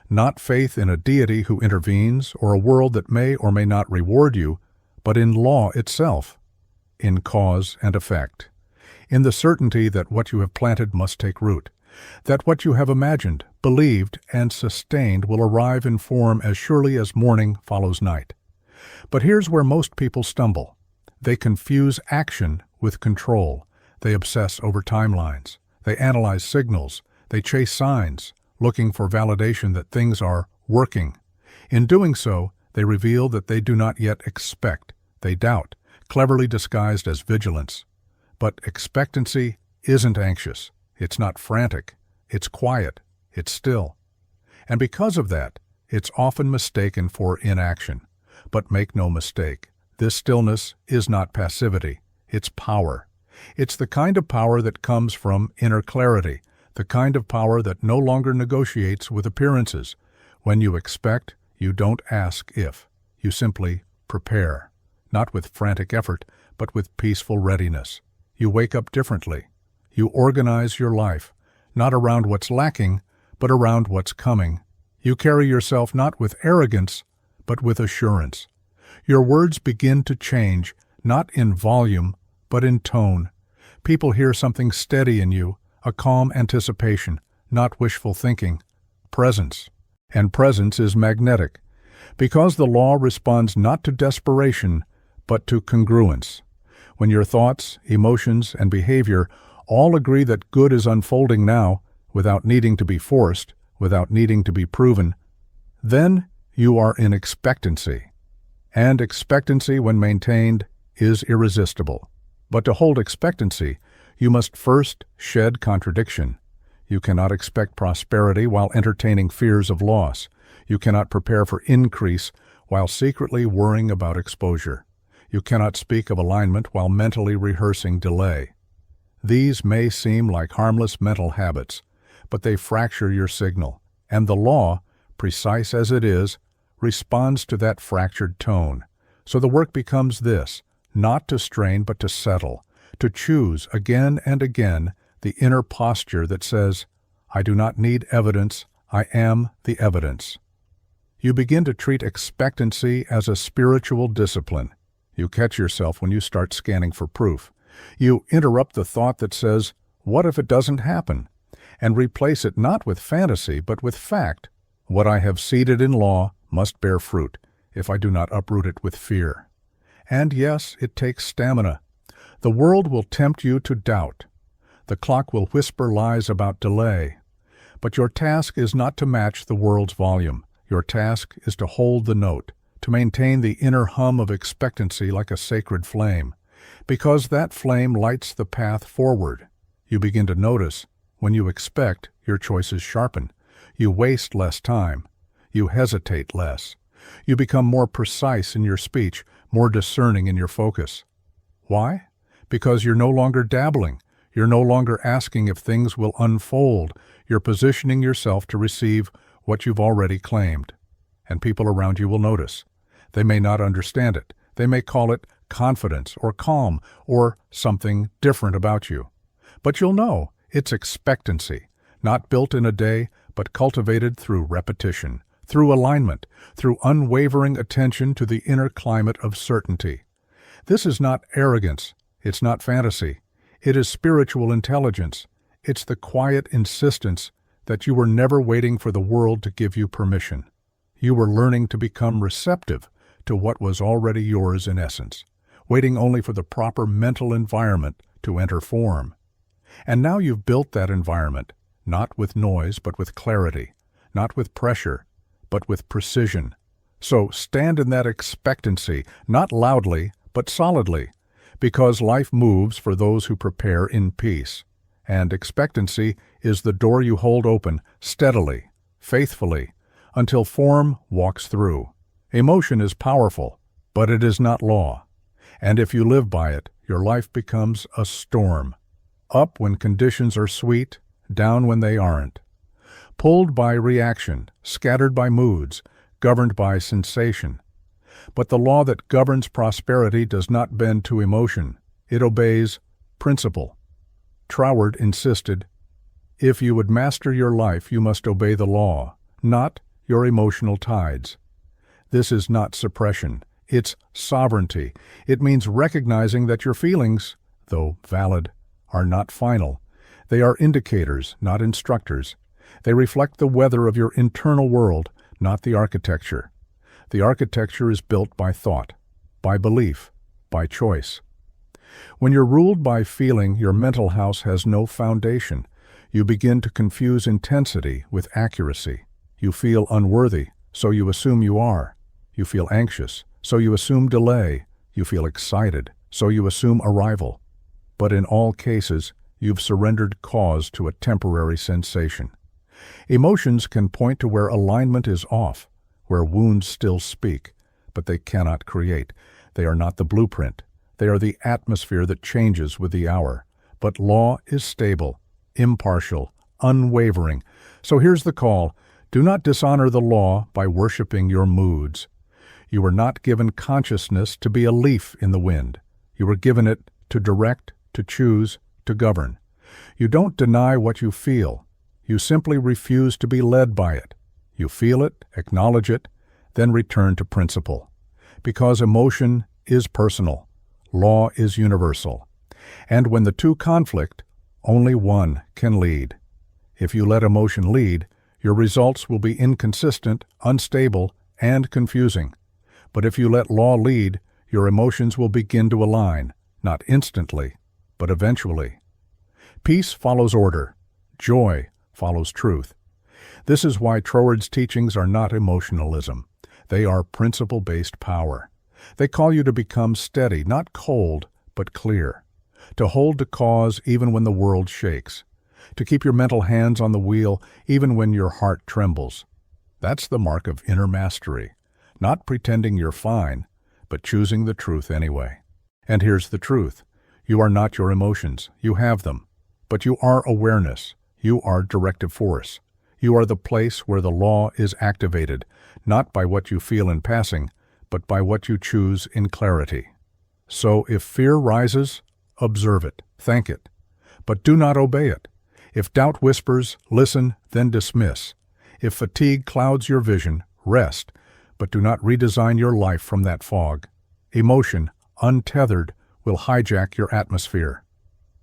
Not faith in a deity who intervenes or a world that may or may not reward you, but in law itself, in cause and effect, in the certainty that what you have planted must take root, that what you have imagined, believed, and sustained will arrive in form as surely as morning follows night. But here's where most people stumble. They confuse action with control. They obsess over timelines. They analyze signals. They chase signs, looking for validation that things are working. In doing so, they reveal that they do not yet expect. They doubt, cleverly disguised as vigilance. But expectancy isn't anxious. It's not frantic. It's quiet. It's still. And because of that, it's often mistaken for inaction. But make no mistake, this stillness is not passivity. It's power. It's the kind of power that comes from inner clarity, the kind of power that no longer negotiates with appearances. When you expect, you don't ask if. You simply prepare, not with frantic effort, but with peaceful readiness. You wake up differently. You organize your life, not around what's lacking, but around what's coming. You carry yourself not with arrogance, but with assurance. Your words begin to change, not in volume, but in tone. People hear something steady in you, a calm anticipation, not wishful thinking. Presence. And presence is magnetic, because the law responds not to desperation, but to congruence. When your thoughts, emotions, and behavior all agree that good is unfolding now, without needing to be forced, without needing to be proven, then You are in expectancy. And expectancy, when maintained, is irresistible. But to hold expectancy, you must first shed contradiction. You cannot expect prosperity while entertaining fears of loss. You cannot prepare for increase while secretly worrying about exposure. You cannot speak of alignment while mentally rehearsing delay. These may seem like harmless mental habits, but they fracture your signal, and the law, precise as it is, responds to that fractured tone. So the work becomes this: not to strain but to settle, to choose again and again the inner posture that says, I do not need evidence, I am the evidence. You begin to treat expectancy as a spiritual discipline. You catch yourself when you start scanning for proof. You interrupt the thought that says, what if it doesn't happen? And replace it not with fantasy, but with fact. What I have seeded in law must bear fruit, if I do not uproot it with fear. And yes, it takes stamina. The world will tempt you to doubt. The clock will whisper lies about delay. But your task is not to match the world's volume. Your task is to hold the note, to maintain the inner hum of expectancy like a sacred flame, because that flame lights the path forward. You begin to notice, when you expect, your choices sharpen. You waste less time. You hesitate less. You become more precise in your speech, more discerning in your focus. Why? Because you're no longer dabbling. You're no longer asking if things will unfold. You're positioning yourself to receive what you've already claimed. And people around you will notice. They may not understand it. They may call it confidence or calm or something different about you. But you'll know it's expectancy, not built in a day, but cultivated through repetition, through alignment, through unwavering attention to the inner climate of certainty. This is not arrogance. It's not fantasy. It is spiritual intelligence. It's the quiet insistence that you were never waiting for the world to give you permission. You were learning to become receptive to what was already yours in essence, waiting only for the proper mental environment to enter form. And now you've built that environment, not with noise but with clarity, not with pressure but with precision. So stand in that expectancy, not loudly but solidly, because life moves for those who prepare in peace. And expectancy is the door you hold open steadily, faithfully, until form walks through. Emotion is powerful, but it is not law. And if you live by it, your life becomes a storm. Up when conditions are sweet, down when they aren't. Pulled by reaction, scattered by moods, governed by sensation. But the law that governs prosperity does not bend to emotion. It obeys principle. Troward insisted, if you would master your life, you must obey the law, not your emotional tides. This is not suppression. It's sovereignty. It means recognizing that your feelings, though valid, are not final. They are indicators, not instructors. They reflect the weather of your internal world, not the architecture. The architecture is built by thought, by belief, by choice. When you're ruled by feeling, your mental house has no foundation. You begin to confuse intensity with accuracy. You feel unworthy, so you assume you are. You feel anxious, so you assume delay. You feel excited, so you assume arrival. But in all cases, you've surrendered cause to a temporary sensation. Emotions can point to where alignment is off, where wounds still speak, but they cannot create. They are not the blueprint. They are the atmosphere that changes with the hour. But law is stable, impartial, unwavering. So here's the call. Do not dishonor the law by worshiping your moods. You were not given consciousness to be a leaf in the wind. You were given it to direct, to choose, to govern. You don't deny what you feel. You simply refuse to be led by it. You feel it, acknowledge it, then return to principle. Because emotion is personal. Law is universal. And when the two conflict, only one can lead. If you let emotion lead, your results will be inconsistent, unstable, and confusing. But if you let law lead, your emotions will begin to align, not instantly, but eventually. Peace follows order. Joy follows truth. This is why Troward's teachings are not emotionalism. They are principle-based power. They call you to become steady, not cold, but clear. To hold to cause even when the world shakes. To keep your mental hands on the wheel even when your heart trembles. That's the mark of inner mastery. Not pretending you're fine, but choosing the truth anyway. And here's the truth. You are not your emotions. You have them. But you are awareness. You are directive force. You are the place where the law is activated, not by what you feel in passing, but by what you choose in clarity. So if fear rises, observe it, thank it, but do not obey it. If doubt whispers, listen, then dismiss. If fatigue clouds your vision, rest, but do not redesign your life from that fog. Emotion, untethered, will hijack your atmosphere.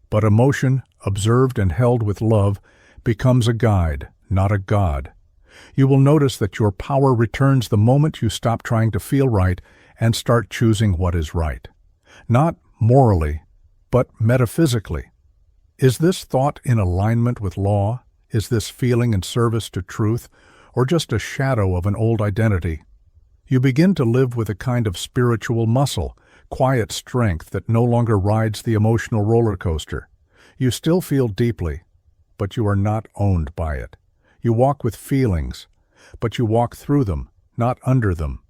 But emotion, observed and held with love, becomes a guide, not a god. You will notice that your power returns the moment you stop trying to feel right and start choosing what is right. Not morally, but metaphysically. Is this thought in alignment with law? Is this feeling in service to truth, or just a shadow of an old identity? You begin to live with a kind of spiritual muscle, quiet strength that no longer rides the emotional roller coaster. You still feel deeply, but you are not owned by it. You walk with feelings, but you walk through them, not under them.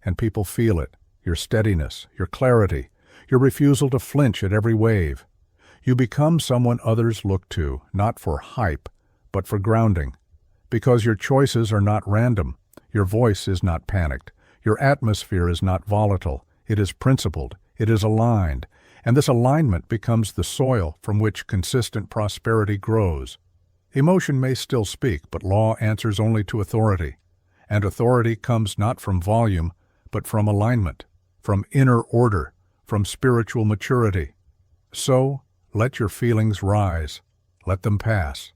And people feel it, your steadiness, your clarity, your refusal to flinch at every wave. You become someone others look to, not for hype, but for grounding. Because your choices are not random, your voice is not panicked, your atmosphere is not volatile, it is principled, it is aligned, and this alignment becomes the soil from which consistent prosperity grows. Emotion may still speak, but law answers only to authority. And authority comes not from volume, but from alignment, from inner order, from spiritual maturity. So, let your feelings rise. Let them pass.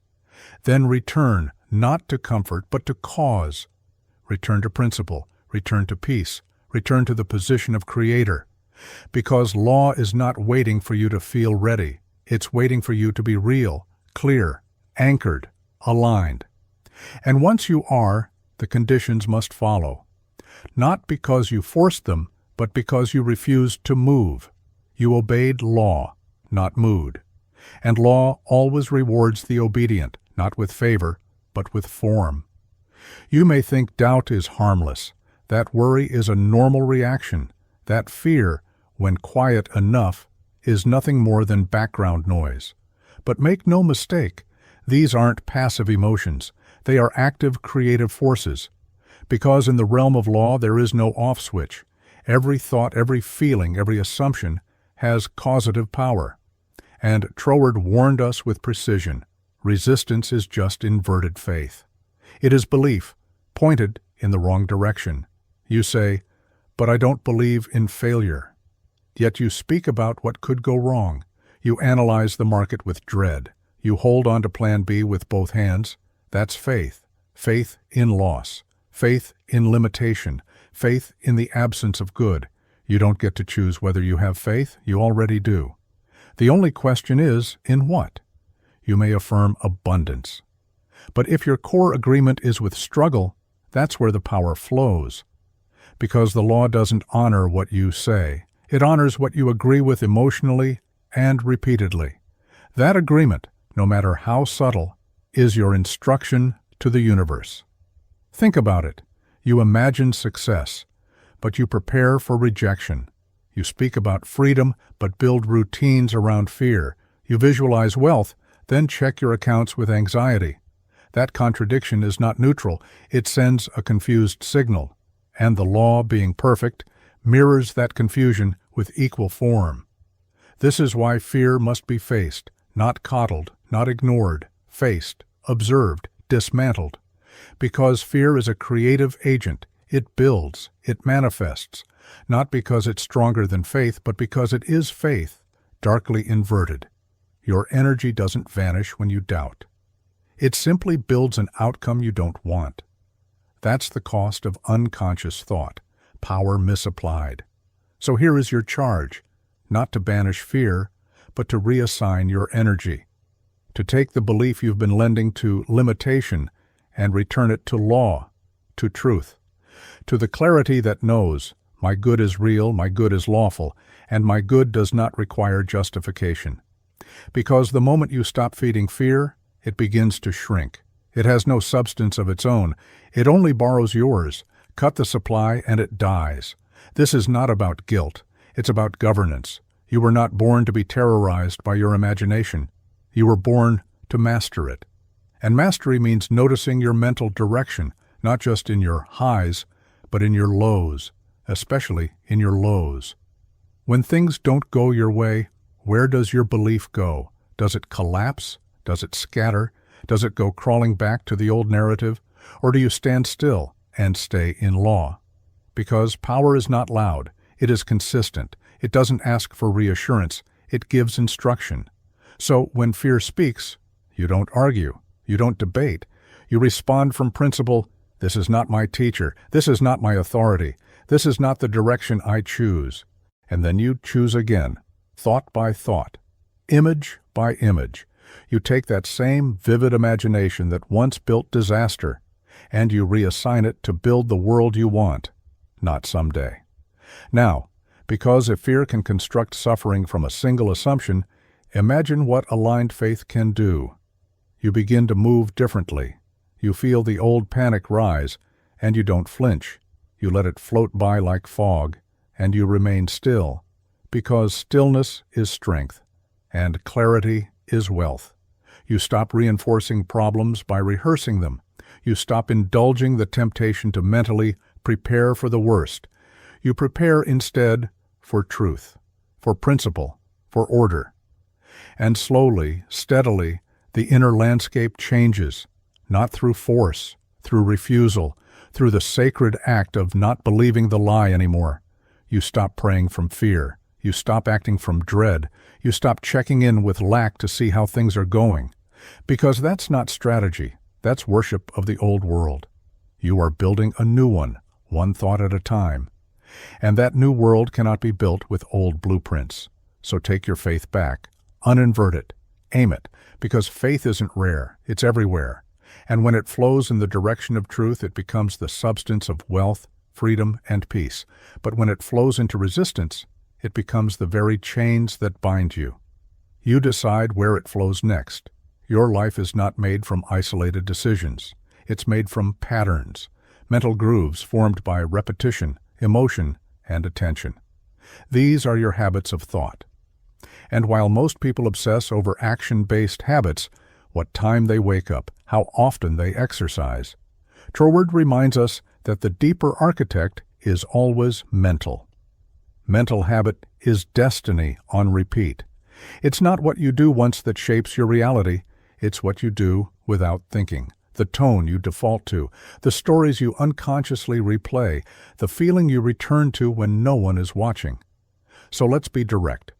Then return, not to comfort, but to cause. Return to principle. Return to peace. Return to the position of creator. Because law is not waiting for you to feel ready. It's waiting for you to be real, clear, anchored, aligned. And once you are, the conditions must follow. Not because you forced them, but because you refused to move. You obeyed law, not mood. And law always rewards the obedient, not with favor, but with form. You may think doubt is harmless. That worry is a normal reaction. That fear, when quiet enough, is nothing more than background noise. But make no mistake, these aren't passive emotions. They are active creative forces. Because in the realm of law there is no off switch. Every thought, every feeling, every assumption has causative power. And Troward warned us with precision. Resistance is just inverted faith. It is belief, pointed in the wrong direction. You say, "But I don't believe in failure." Yet you speak about what could go wrong. You analyze the market with dread. You hold on to plan B with both hands. That's faith. Faith in loss. Faith in limitation. Faith in the absence of good. You don't get to choose whether you have faith. You already do. The only question is, in what? You may affirm abundance. But if your core agreement is with struggle, that's where the power flows. Because the law doesn't honor what you say. It honors what you agree with emotionally and repeatedly. That agreement, no matter how subtle, is your instruction to the universe. Think about it. You imagine success, but you prepare for rejection. You speak about freedom, but build routines around fear. You visualize wealth, then check your accounts with anxiety. That contradiction is not neutral. It sends a confused signal. And the law, being perfect, mirrors that confusion with equal form. This is why fear must be faced, not coddled, not ignored, faced, observed, dismantled. Because fear is a creative agent. It builds, it manifests, not because it's stronger than faith, but because it is faith, darkly inverted. Your energy doesn't vanish when you doubt. It simply builds an outcome you don't want. That's the cost of unconscious thought, power misapplied. So here is your charge, not to banish fear, but to reassign your energy, to take the belief you've been lending to limitation and return it to law, to truth, To the clarity that knows, my good is real, my good is lawful, and my good does not require justification. Because the moment you stop feeding fear, it begins to shrink. It has no substance of its own. It only borrows yours. Cut the supply and it dies. This is not about guilt. It's about governance. You were not born to be terrorized by your imagination. You were born to master it. And mastery means noticing your mental direction, not just in your highs, but in your lows, especially in your lows. When things don't go your way, where does your belief go? Does it collapse? Does it scatter? Does it go crawling back to the old narrative? Or do you stand still and stay in law? Because power is not loud. It is consistent. It doesn't ask for reassurance. It gives instruction. So when fear speaks, you don't argue. You don't debate. You respond from principle, this is not my teacher. This is not my authority. This is not the direction I choose. And then you choose again, thought by thought, image by image. You take that same vivid imagination that once built disaster, and you reassign it to build the world you want, not someday. Now, because if fear can construct suffering from a single assumption, imagine what aligned faith can do. You begin to move differently. You feel the old panic rise, and you don't flinch. You let it float by like fog, and you remain still, because stillness is strength, and clarity is wealth. You stop reinforcing problems by rehearsing them. You stop indulging the temptation to mentally prepare for the worst. You prepare instead for truth, for principle, for order. And slowly, steadily, the inner landscape changes, not through force, through refusal, through the sacred act of not believing the lie anymore. You stop praying from fear. You stop acting from dread. You stop checking in with lack to see how things are going. Because that's not strategy. That's worship of the old world. You are building a new one thought at a time. And that new world cannot be built with old blueprints. So take your faith back. Uninvert it. Aim it. Because faith isn't rare. It's everywhere. And when it flows in the direction of truth, it becomes the substance of wealth, freedom, and peace. But when it flows into resistance, it becomes the very chains that bind you. You decide where it flows next. Your life is not made from isolated decisions. It's made from patterns, mental grooves formed by repetition, emotion, and attention. These are your habits of thought. And while most people obsess over action-based habits, what time they wake up, how often they exercise, Troward reminds us that the deeper architect is always mental. Mental habit is destiny on repeat. It's not what you do once that shapes your reality. It's what you do without thinking, the tone you default to, the stories you unconsciously replay, the feeling you return to when no one is watching. So let's be direct.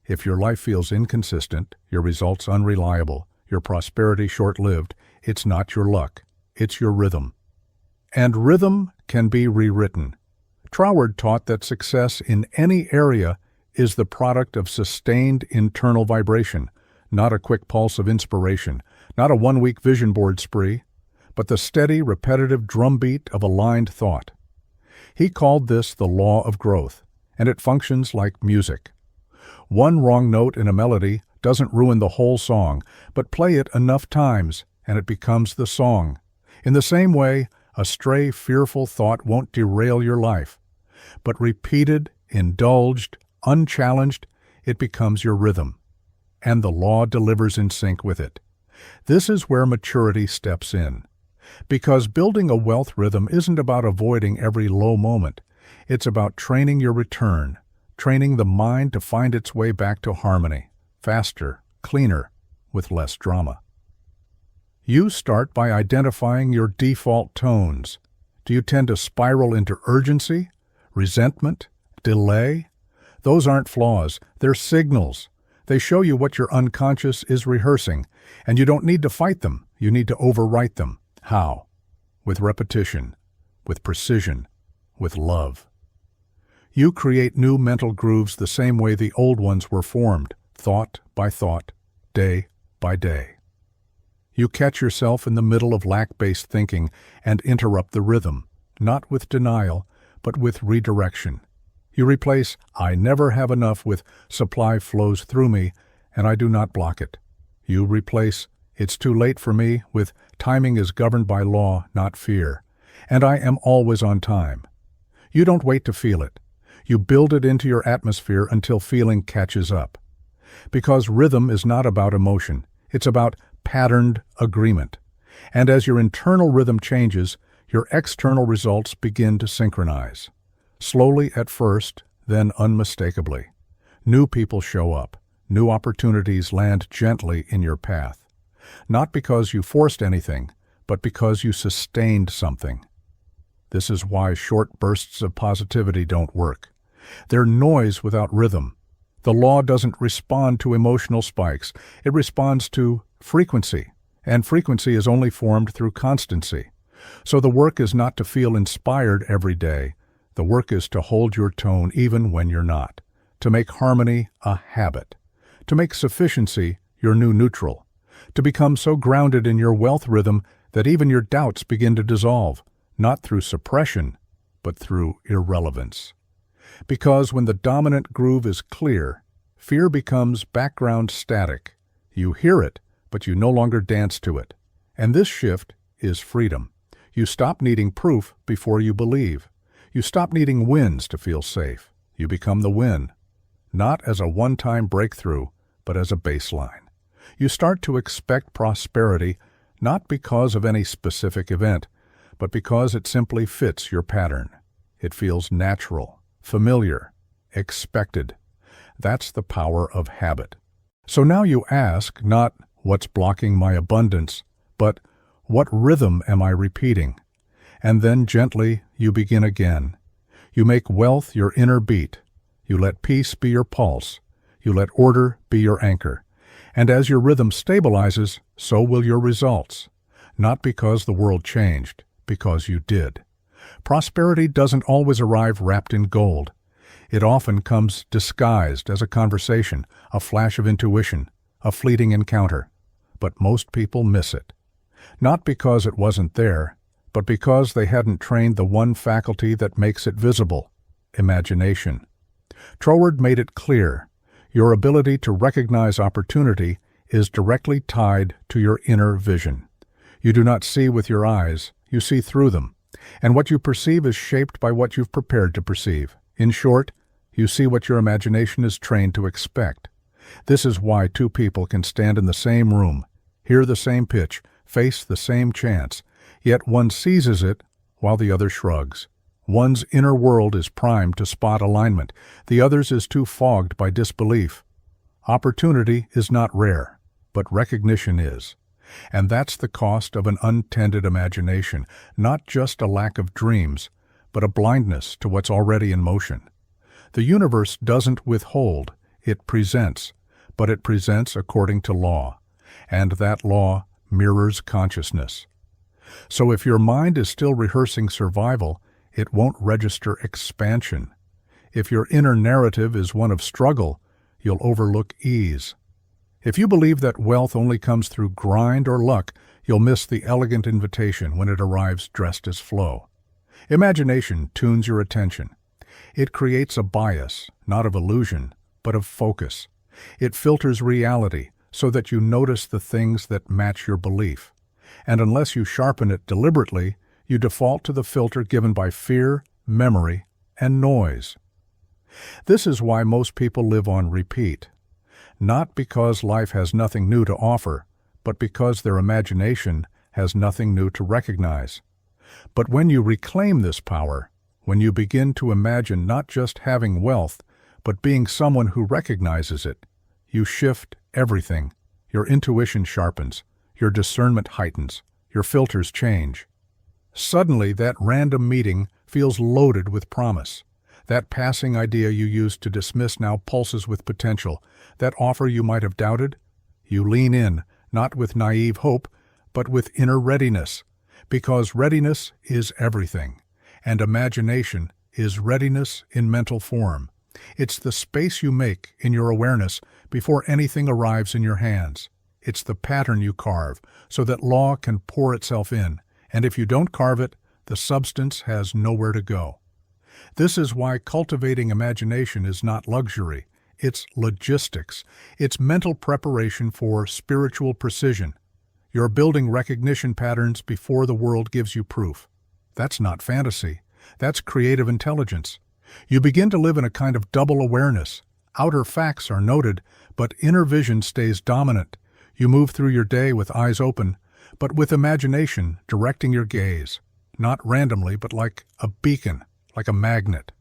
If your life feels inconsistent, your results unreliable, your prosperity short-lived, it's not your luck, it's your rhythm. And rhythm can be rewritten. Troward taught that success in any area is the product of sustained internal vibration, not a quick pulse of inspiration, not a one-week vision board spree, but the steady, repetitive drumbeat of aligned thought. He called this the law of growth, and it functions like music. One wrong note in a melody doesn't ruin the whole song, but play it enough times, and it becomes the song. In the same way, a stray, fearful thought won't derail your life. But repeated, indulged, unchallenged, it becomes your rhythm. And the law delivers in sync with it. This is where maturity steps in. Because building a wealth rhythm isn't about avoiding every low moment. It's about training your return, training the mind to find its way back to harmony, faster, cleaner, with less drama. You start by identifying your default tones. Do you tend to spiral into urgency, resentment, delay? Those aren't flaws, they're signals. They show you what your unconscious is rehearsing, and you don't need to fight them, you need to overwrite them. How? With repetition, with precision, with love. You create new mental grooves the same way the old ones were formed, thought by thought, day by day. You catch yourself in the middle of lack-based thinking and interrupt the rhythm. not with denial, but with redirection. You replace "I never have enough" with "supply flows through me, and I do not block it." You replace "it's too late for me" with "timing is governed by law, not fear, and I am always on time." You don't wait to feel it. You build it into your atmosphere until feeling catches up. Because rhythm is not about emotion, it's about patterned agreement. And as your internal rhythm changes, your external results begin to synchronize. Slowly at first, then unmistakably. New people show up. New opportunities land gently in your path. Not because you forced anything, but because you sustained something. This is why short bursts of positivity don't work. They're noise without rhythm. The law doesn't respond to emotional spikes. It responds to frequency, and frequency is only formed through constancy. So the work is not to feel inspired every day. The work is to hold your tone even when you're not, to make harmony a habit, to make sufficiency your new neutral, to become so grounded in your wealth rhythm that even your doubts begin to dissolve, not through suppression, but through irrelevance. Because when the dominant groove is clear, fear becomes background static. You hear it, but you no longer dance to it. And this shift is freedom. You stop needing proof before you believe. You stop needing wins to feel safe. You become the win, not as a one-time breakthrough, but as a baseline. You start to expect prosperity, not because of any specific event, but because it simply fits your pattern. It feels natural, familiar, expected. That's the power of habit. So now you ask not "what's blocking my abundance," but "what rhythm am I repeating?" And then gently you begin again. You make wealth your inner beat. You let peace be your pulse. You let order be your anchor. And as your rhythm stabilizes, so will your results. Not because the world changed, because you did. Prosperity doesn't always arrive wrapped in gold. It often comes disguised as a conversation, a flash of intuition, a fleeting encounter. But most people miss it. Not because it wasn't there, but because they hadn't trained the one faculty that makes it visible: imagination. Troward made it clear: your ability to recognize opportunity is directly tied to your inner vision. You do not see with your eyes, you see through them. And what you perceive is shaped by what you've prepared to perceive. In short, you see what your imagination is trained to expect. This is why two people can stand in the same room, hear the same pitch, face the same chance, yet one seizes it while the other shrugs. One's inner world is primed to spot alignment, the other's is too fogged by disbelief. Opportunity is not rare, but recognition is. And that's the cost of an untended imagination, not just a lack of dreams, but a blindness to what's already in motion. The universe doesn't withhold, it presents, but it presents according to law, and that law mirrors consciousness. So if your mind is still rehearsing survival, it won't register expansion. If your inner narrative is one of struggle, you'll overlook ease. If you believe that wealth only comes through grind or luck, you'll miss the elegant invitation when it arrives dressed as flow. Imagination tunes your attention. It creates a bias, not of illusion, but of focus. It filters reality so that you notice the things that match your belief. And unless you sharpen it deliberately, you default to the filter given by fear, memory, and noise. This is why most people live on repeat. Not because life has nothing new to offer, but because their imagination has nothing new to recognize. But when you reclaim this power, when you begin to imagine not just having wealth, but being someone who recognizes it, you shift everything. Your intuition sharpens, your discernment heightens, your filters change. Suddenly, that random meeting feels loaded with promise. That passing idea you used to dismiss now pulses with potential. That offer you might have doubted, you lean in, not with naive hope, but with inner readiness. Because readiness is everything, and imagination is readiness in mental form. It's the space you make in your awareness before anything arrives in your hands. It's the pattern you carve so that law can pour itself in, and if you don't carve it, the substance has nowhere to go. This is why cultivating imagination is not luxury. It's logistics. It's mental preparation for spiritual precision. You're building recognition patterns before the world gives you proof. That's not fantasy. That's creative intelligence. You begin to live in a kind of double awareness. Outer facts are noted, but inner vision stays dominant. You move through your day with eyes open, but with imagination directing your gaze. Not randomly, but like a beacon, like a magnet.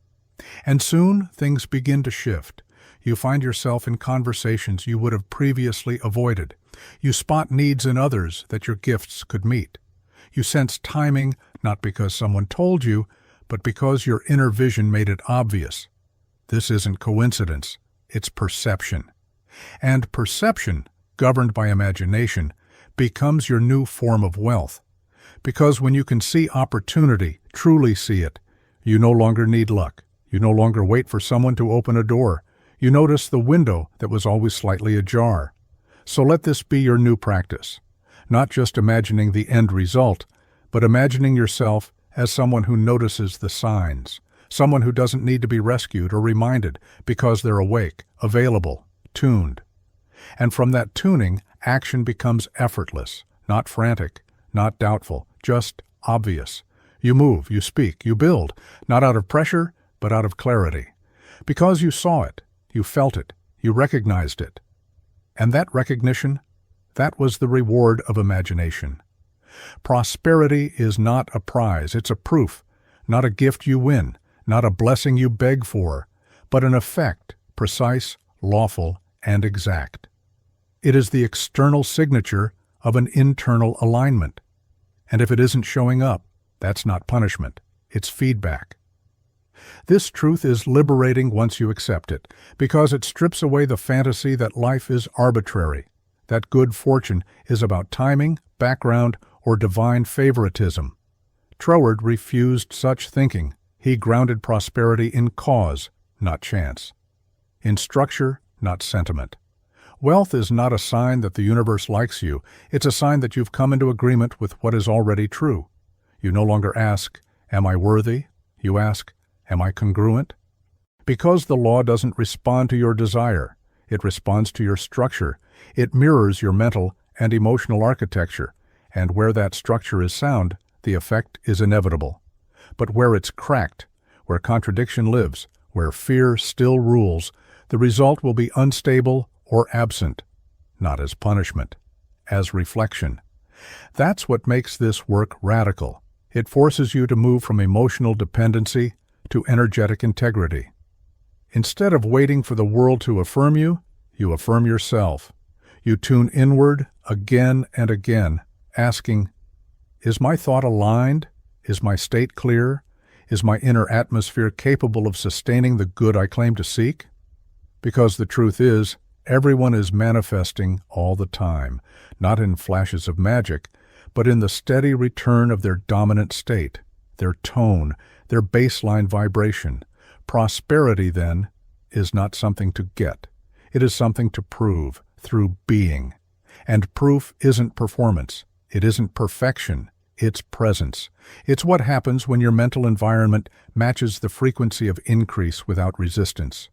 And soon, things begin to shift. You find yourself in conversations you would have previously avoided. You spot needs in others that your gifts could meet. You sense timing, not because someone told you, but because your inner vision made it obvious. This isn't coincidence, it's perception. And perception, governed by imagination, becomes your new form of wealth. Because when you can see opportunity, truly see it, you no longer need luck. You no longer wait for someone to open a door. You notice the window that was always slightly ajar. So let this be your new practice. Not just imagining the end result, but imagining yourself as someone who notices the signs, someone who doesn't need to be rescued or reminded because they're awake, available, tuned. And from that tuning, action becomes effortless, not frantic, not doubtful, just obvious. You move, you speak, you build, not out of pressure, but out of clarity. Because you saw it, you felt it, you recognized it. And that recognition, that was the reward of imagination. Prosperity is not a prize, it's a proof, not a gift you win, not a blessing you beg for, but an effect, precise, lawful, and exact. It is the external signature of an internal alignment. And if it isn't showing up, that's not punishment, it's feedback. This truth is liberating once you accept it, because it strips away the fantasy that life is arbitrary, that good fortune is about timing, background, or divine favoritism. Troward refused such thinking. He grounded prosperity in cause, not chance. In structure, not sentiment. Wealth is not a sign that the universe likes you. It's a sign that you've come into agreement with what is already true. You no longer ask, "Am I worthy?" You ask, "Am I congruent?" Because the law doesn't respond to your desire. It responds to your structure. It mirrors your mental and emotional architecture. And where that structure is sound, the effect is inevitable. But where it's cracked, where contradiction lives, where fear still rules, the result will be unstable or absent, not as punishment, as reflection. That's what makes this work radical. It forces you to move from emotional dependency to energetic integrity. Instead of waiting for the world to affirm you, you affirm yourself. You tune inward again and again, asking, "Is my thought aligned? Is my state clear? Is my inner atmosphere capable of sustaining the good I claim to seek?" Because the truth is, everyone is manifesting all the time, not in flashes of magic, but in the steady return of their dominant state, their tone, their baseline vibration. Prosperity, then, is not something to get. It is something to prove through being. And proof isn't performance. It isn't perfection. It's presence. It's what happens when your mental environment matches the frequency of increase without resistance.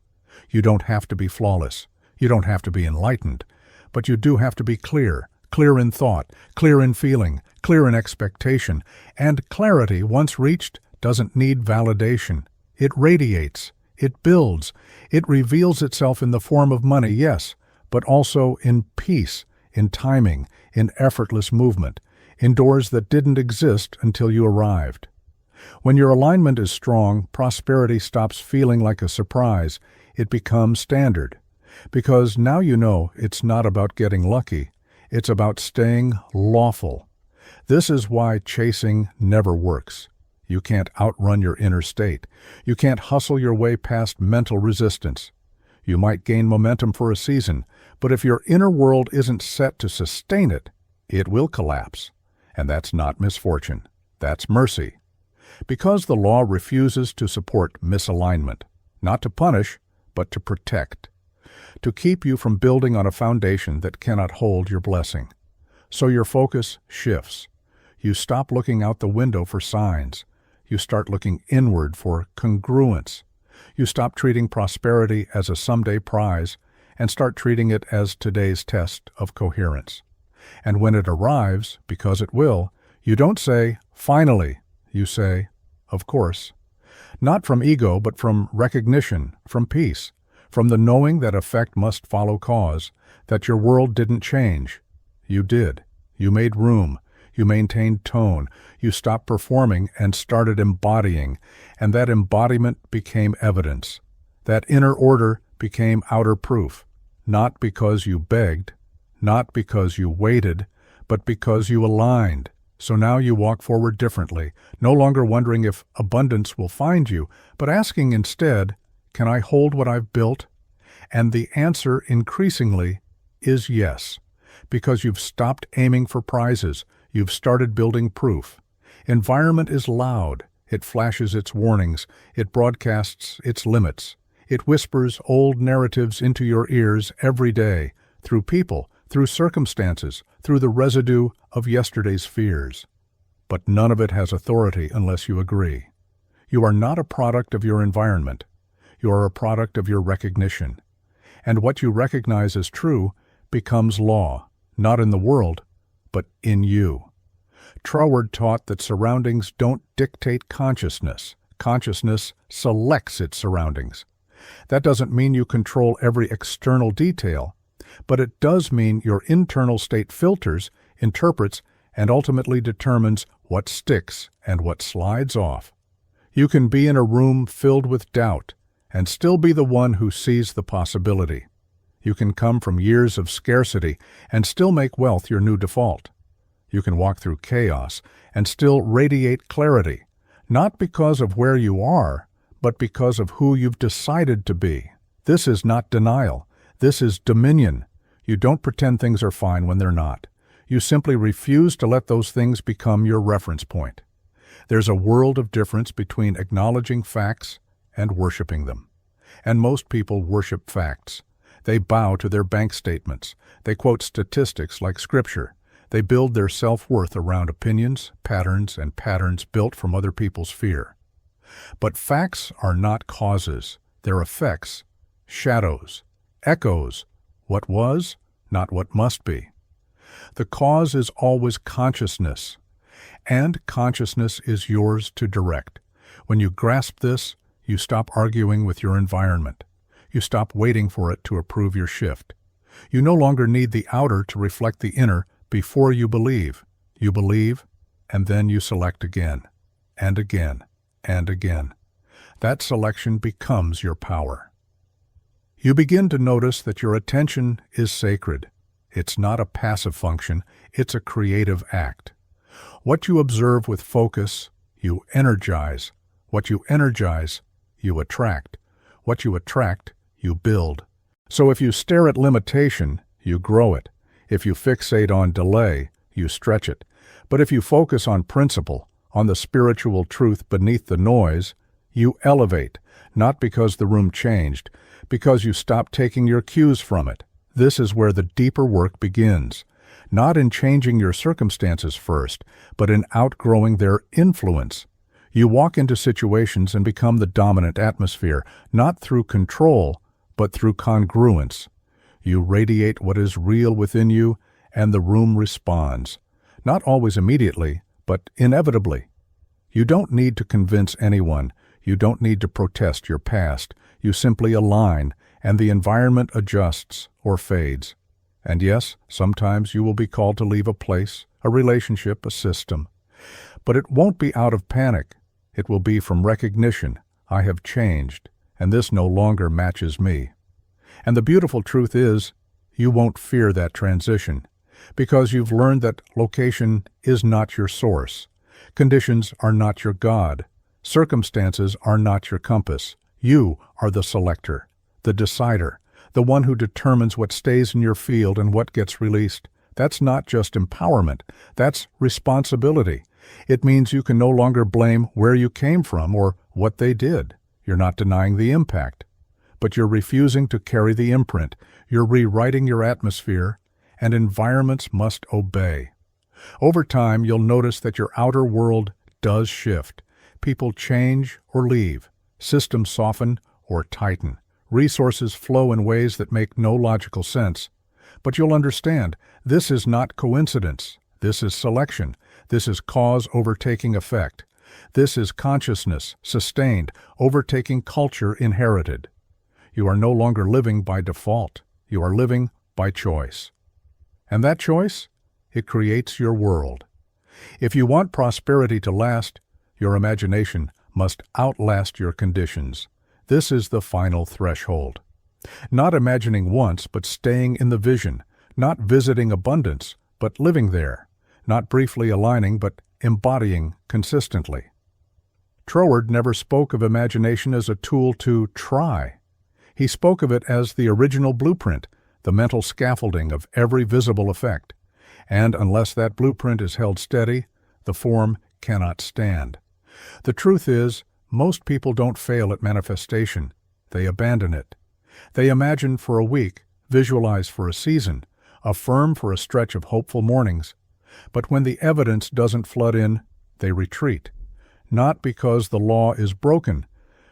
You don't have to be flawless. You don't have to be enlightened. But you do have to be clear. Clear in thought, clear in feeling, clear in expectation. And clarity, once reached, doesn't need validation. It radiates. It builds. It reveals itself in the form of money, yes, but also in peace, in timing, in effortless movement, in doors that didn't exist until you arrived. When your alignment is strong, prosperity stops feeling like a surprise. It becomes standard. Because now you know it's not about getting lucky. It's about staying lawful. This is why chasing never works. You can't outrun your inner state. You can't hustle your way past mental resistance. You might gain momentum for a season, but if your inner world isn't set to sustain it, it will collapse. And that's not misfortune. That's mercy. Because the law refuses to support misalignment, not to punish, but to protect, to keep you from building on a foundation that cannot hold your blessing. So your focus shifts. You stop looking out the window for signs. You start looking inward for congruence. You stop treating prosperity as a someday prize and start treating it as today's test of coherence. And when it arrives, because it will, you don't say, "Finally." You say, "Of course." Not from ego, but from recognition, from peace, from the knowing that effect must follow cause, that your world didn't change. You did. You made room. You maintained tone. You stopped performing and started embodying, and that embodiment became evidence. That inner order became outer proof, not because you begged, not because you waited, but because you aligned. So now you walk forward differently, no longer wondering if abundance will find you, but asking instead, "Can I hold what I've built?" And the answer increasingly is yes, because you've stopped aiming for prizes. You've started building proof. Environment is loud. It flashes its warnings. It broadcasts its limits. It whispers old narratives into your ears every day, through people, through circumstances, through the residue of yesterday's fears. But none of it has authority unless you agree. You are not a product of your environment. You are a product of your recognition. And what you recognize as true becomes law, not in the world, but in you. Troward taught that surroundings don't dictate consciousness. Consciousness selects its surroundings. That doesn't mean you control every external detail, but it does mean your internal state filters, interprets, and ultimately determines what sticks and what slides off. You can be in a room filled with doubt and still be the one who sees the possibility. You can come from years of scarcity and still make wealth your new default. You can walk through chaos and still radiate clarity, not because of where you are, but because of who you've decided to be. This is not denial. This is dominion. You don't pretend things are fine when they're not. You simply refuse to let those things become your reference point. There's a world of difference between acknowledging facts and worshiping them. And most people worship facts. They bow to their bank statements. They quote statistics like scripture. They build their self-worth around opinions, patterns, and patterns built from other people's fear. But facts are not causes. They're effects, shadows, echoes, what was, not what must be. The cause is always consciousness, and consciousness is yours to direct. When you grasp this, you stop arguing with your environment. You stop waiting for it to approve your shift. You no longer need the outer to reflect the inner before you believe. You believe, and then you select again, and again, and again. That selection becomes your power. You begin to notice that your attention is sacred. It's not a passive function, it's a creative act. What you observe with focus, you energize. What you energize, you attract. What you attract, you build. So if you stare at limitation, you grow it. If you fixate on delay, you stretch it. But if you focus on principle, on the spiritual truth beneath the noise, you elevate, not because the room changed, because you stopped taking your cues from it. This is where the deeper work begins, not in changing your circumstances first, but in outgrowing their influence. You walk into situations and become the dominant atmosphere, not through control, but through congruence. You radiate what is real within you, and the room responds. Not always immediately, but inevitably. You don't need to convince anyone. You don't need to protest your past. You simply align, and the environment adjusts or fades. And yes, sometimes you will be called to leave a place, a relationship, a system. But it won't be out of panic. It will be from recognition. I have changed, and this no longer matches me. And the beautiful truth is, you won't fear that transition, because you've learned that location is not your source. Conditions are not your God. Circumstances are not your compass. You are the selector, the decider, the one who determines what stays in your field and what gets released. That's not just empowerment, that's responsibility. It means you can no longer blame where you came from or what they did. You're not denying the impact, but you're refusing to carry the imprint. You're rewriting your atmosphere, and environments must obey. Over time, you'll notice that your outer world does shift. People change or leave. Systems soften or tighten. Resources flow in ways that make no logical sense. But you'll understand, this is not coincidence. This is selection. This is cause overtaking effect. This is consciousness, sustained, overtaking culture inherited. You are no longer living by default. You are living by choice. And that choice? It creates your world. If you want prosperity to last, your imagination must outlast your conditions. This is the final threshold. Not imagining once, but staying in the vision. Not visiting abundance, but living there. Not briefly aligning, but embodying consistently. Troward never spoke of imagination as a tool to try. He spoke of it as the original blueprint, the mental scaffolding of every visible effect. And unless that blueprint is held steady, the form cannot stand. The truth is, most people don't fail at manifestation. They abandon it. They imagine for a week, visualize for a season, affirm for a stretch of hopeful mornings. But when the evidence doesn't flood in, they retreat. Not because the law is broken,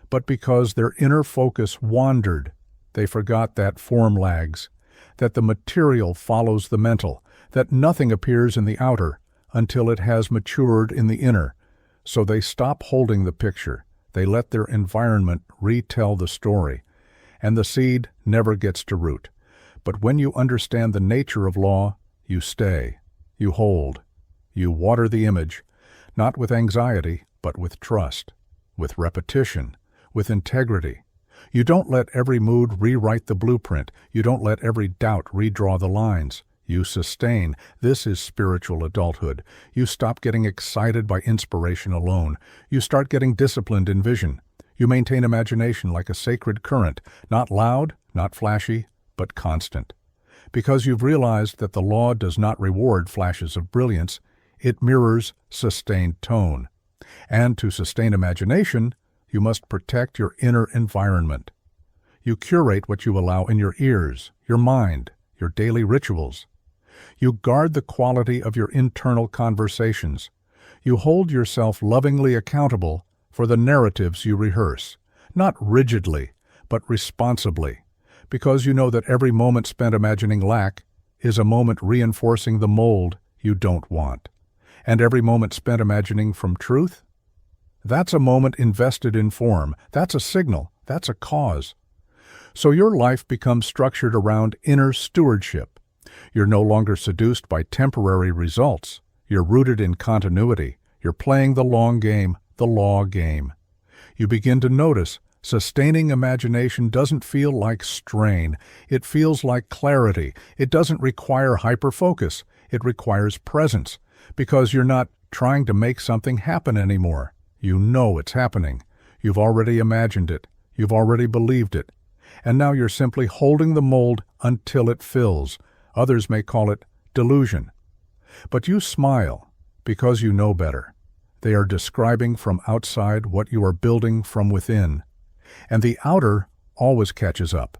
but because their inner focus wandered. They forgot that form lags, that the material follows the mental, that nothing appears in the outer until it has matured in the inner. So they stop holding the picture. They let their environment retell the story, and the seed never gets to root. But when you understand the nature of law, you stay, you hold, you water the image, not with anxiety, but with trust, with repetition, with integrity. You don't let every mood rewrite the blueprint. You don't let every doubt redraw the lines. You sustain. This is spiritual adulthood. You stop getting excited by inspiration alone. You start getting disciplined in vision. You maintain imagination like a sacred current, not loud, not flashy, but constant. Because you've realized that the law does not reward flashes of brilliance, it mirrors sustained tone. And to sustain imagination, you must protect your inner environment. You curate what you allow in your ears, your mind, your daily rituals. You guard the quality of your internal conversations. You hold yourself lovingly accountable for the narratives you rehearse, not rigidly, but responsibly, because you know that every moment spent imagining lack is a moment reinforcing the mold you don't want. And every moment spent imagining from truth? That's a moment invested in form. That's a signal. That's a cause. So your life becomes structured around inner stewardship. You're no longer seduced by temporary results. You're rooted in continuity. You're playing the long game, the law game. You begin to notice sustaining imagination doesn't feel like strain. It feels like clarity. It doesn't require hyperfocus. It requires presence, because you're not trying to make something happen anymore. You know it's happening. You've already imagined it. You've already believed it. And now you're simply holding the mold until it fills. Others may call it delusion. But you smile because you know better. They are describing from outside what you are building from within. And the outer always catches up.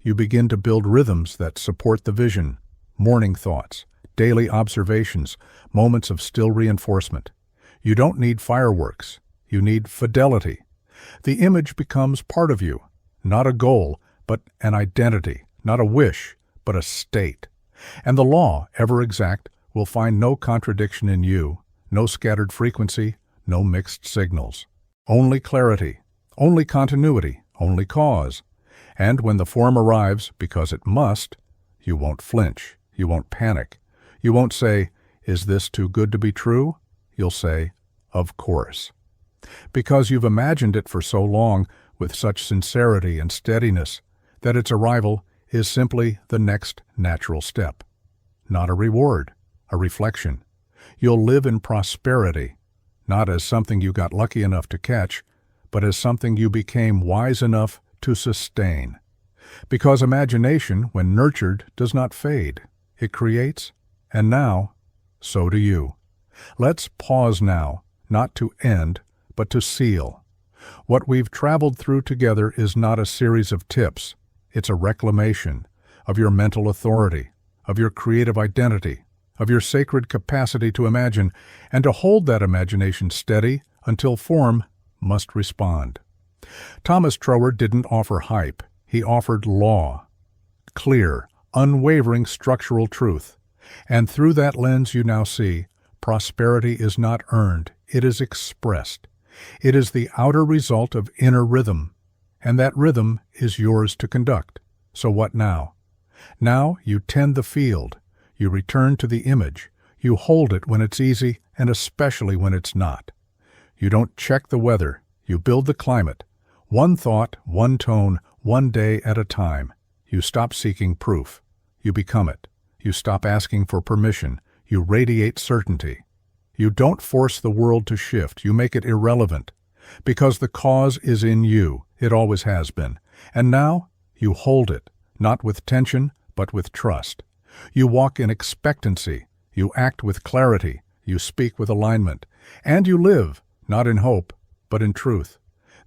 You begin to build rhythms that support the vision, morning thoughts, daily observations, moments of still reinforcement. You don't need fireworks. You need fidelity. The image becomes part of you, not a goal, but an identity, not a wish, but a state. And the law, ever exact, will find no contradiction in you, no scattered frequency, no mixed signals. Only clarity, only continuity, only cause. And when the form arrives, because it must, you won't flinch, you won't panic. You won't say, "Is this too good to be true?" You'll say, "Of course." Because you've imagined it for so long with such sincerity and steadiness that its arrival is simply the next natural step. Not a reward, a reflection. You'll live in prosperity, not as something you got lucky enough to catch, but as something you became wise enough to sustain. Because imagination, when nurtured, does not fade. It creates, and now, so do you. Let's pause now, not to end, but to seal. What we've traveled through together is not a series of tips. It's a reclamation of your mental authority, of your creative identity, of your sacred capacity to imagine, and to hold that imagination steady until form must respond. Thomas Troward didn't offer hype. He offered law. Clear, unwavering structural truth. And through that lens you now see, prosperity is not earned, it is expressed. It is the outer result of inner rhythm, and that rhythm is yours to conduct. So what now? Now you tend the field, you return to the image, you hold it when it's easy and especially when it's not. You don't check the weather, you build the climate. One thought, one tone, one day at a time. You stop seeking proof. You become it. You stop asking for permission. You radiate certainty. You don't force the world to shift. You make it irrelevant. Because the cause is in you. It always has been. And now you hold it, not with tension, but with trust. You walk in expectancy. You act with clarity. You speak with alignment. And you live, not in hope, but in truth.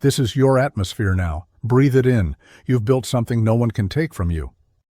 This is your atmosphere now. Breathe it in. You've built something no one can take from you.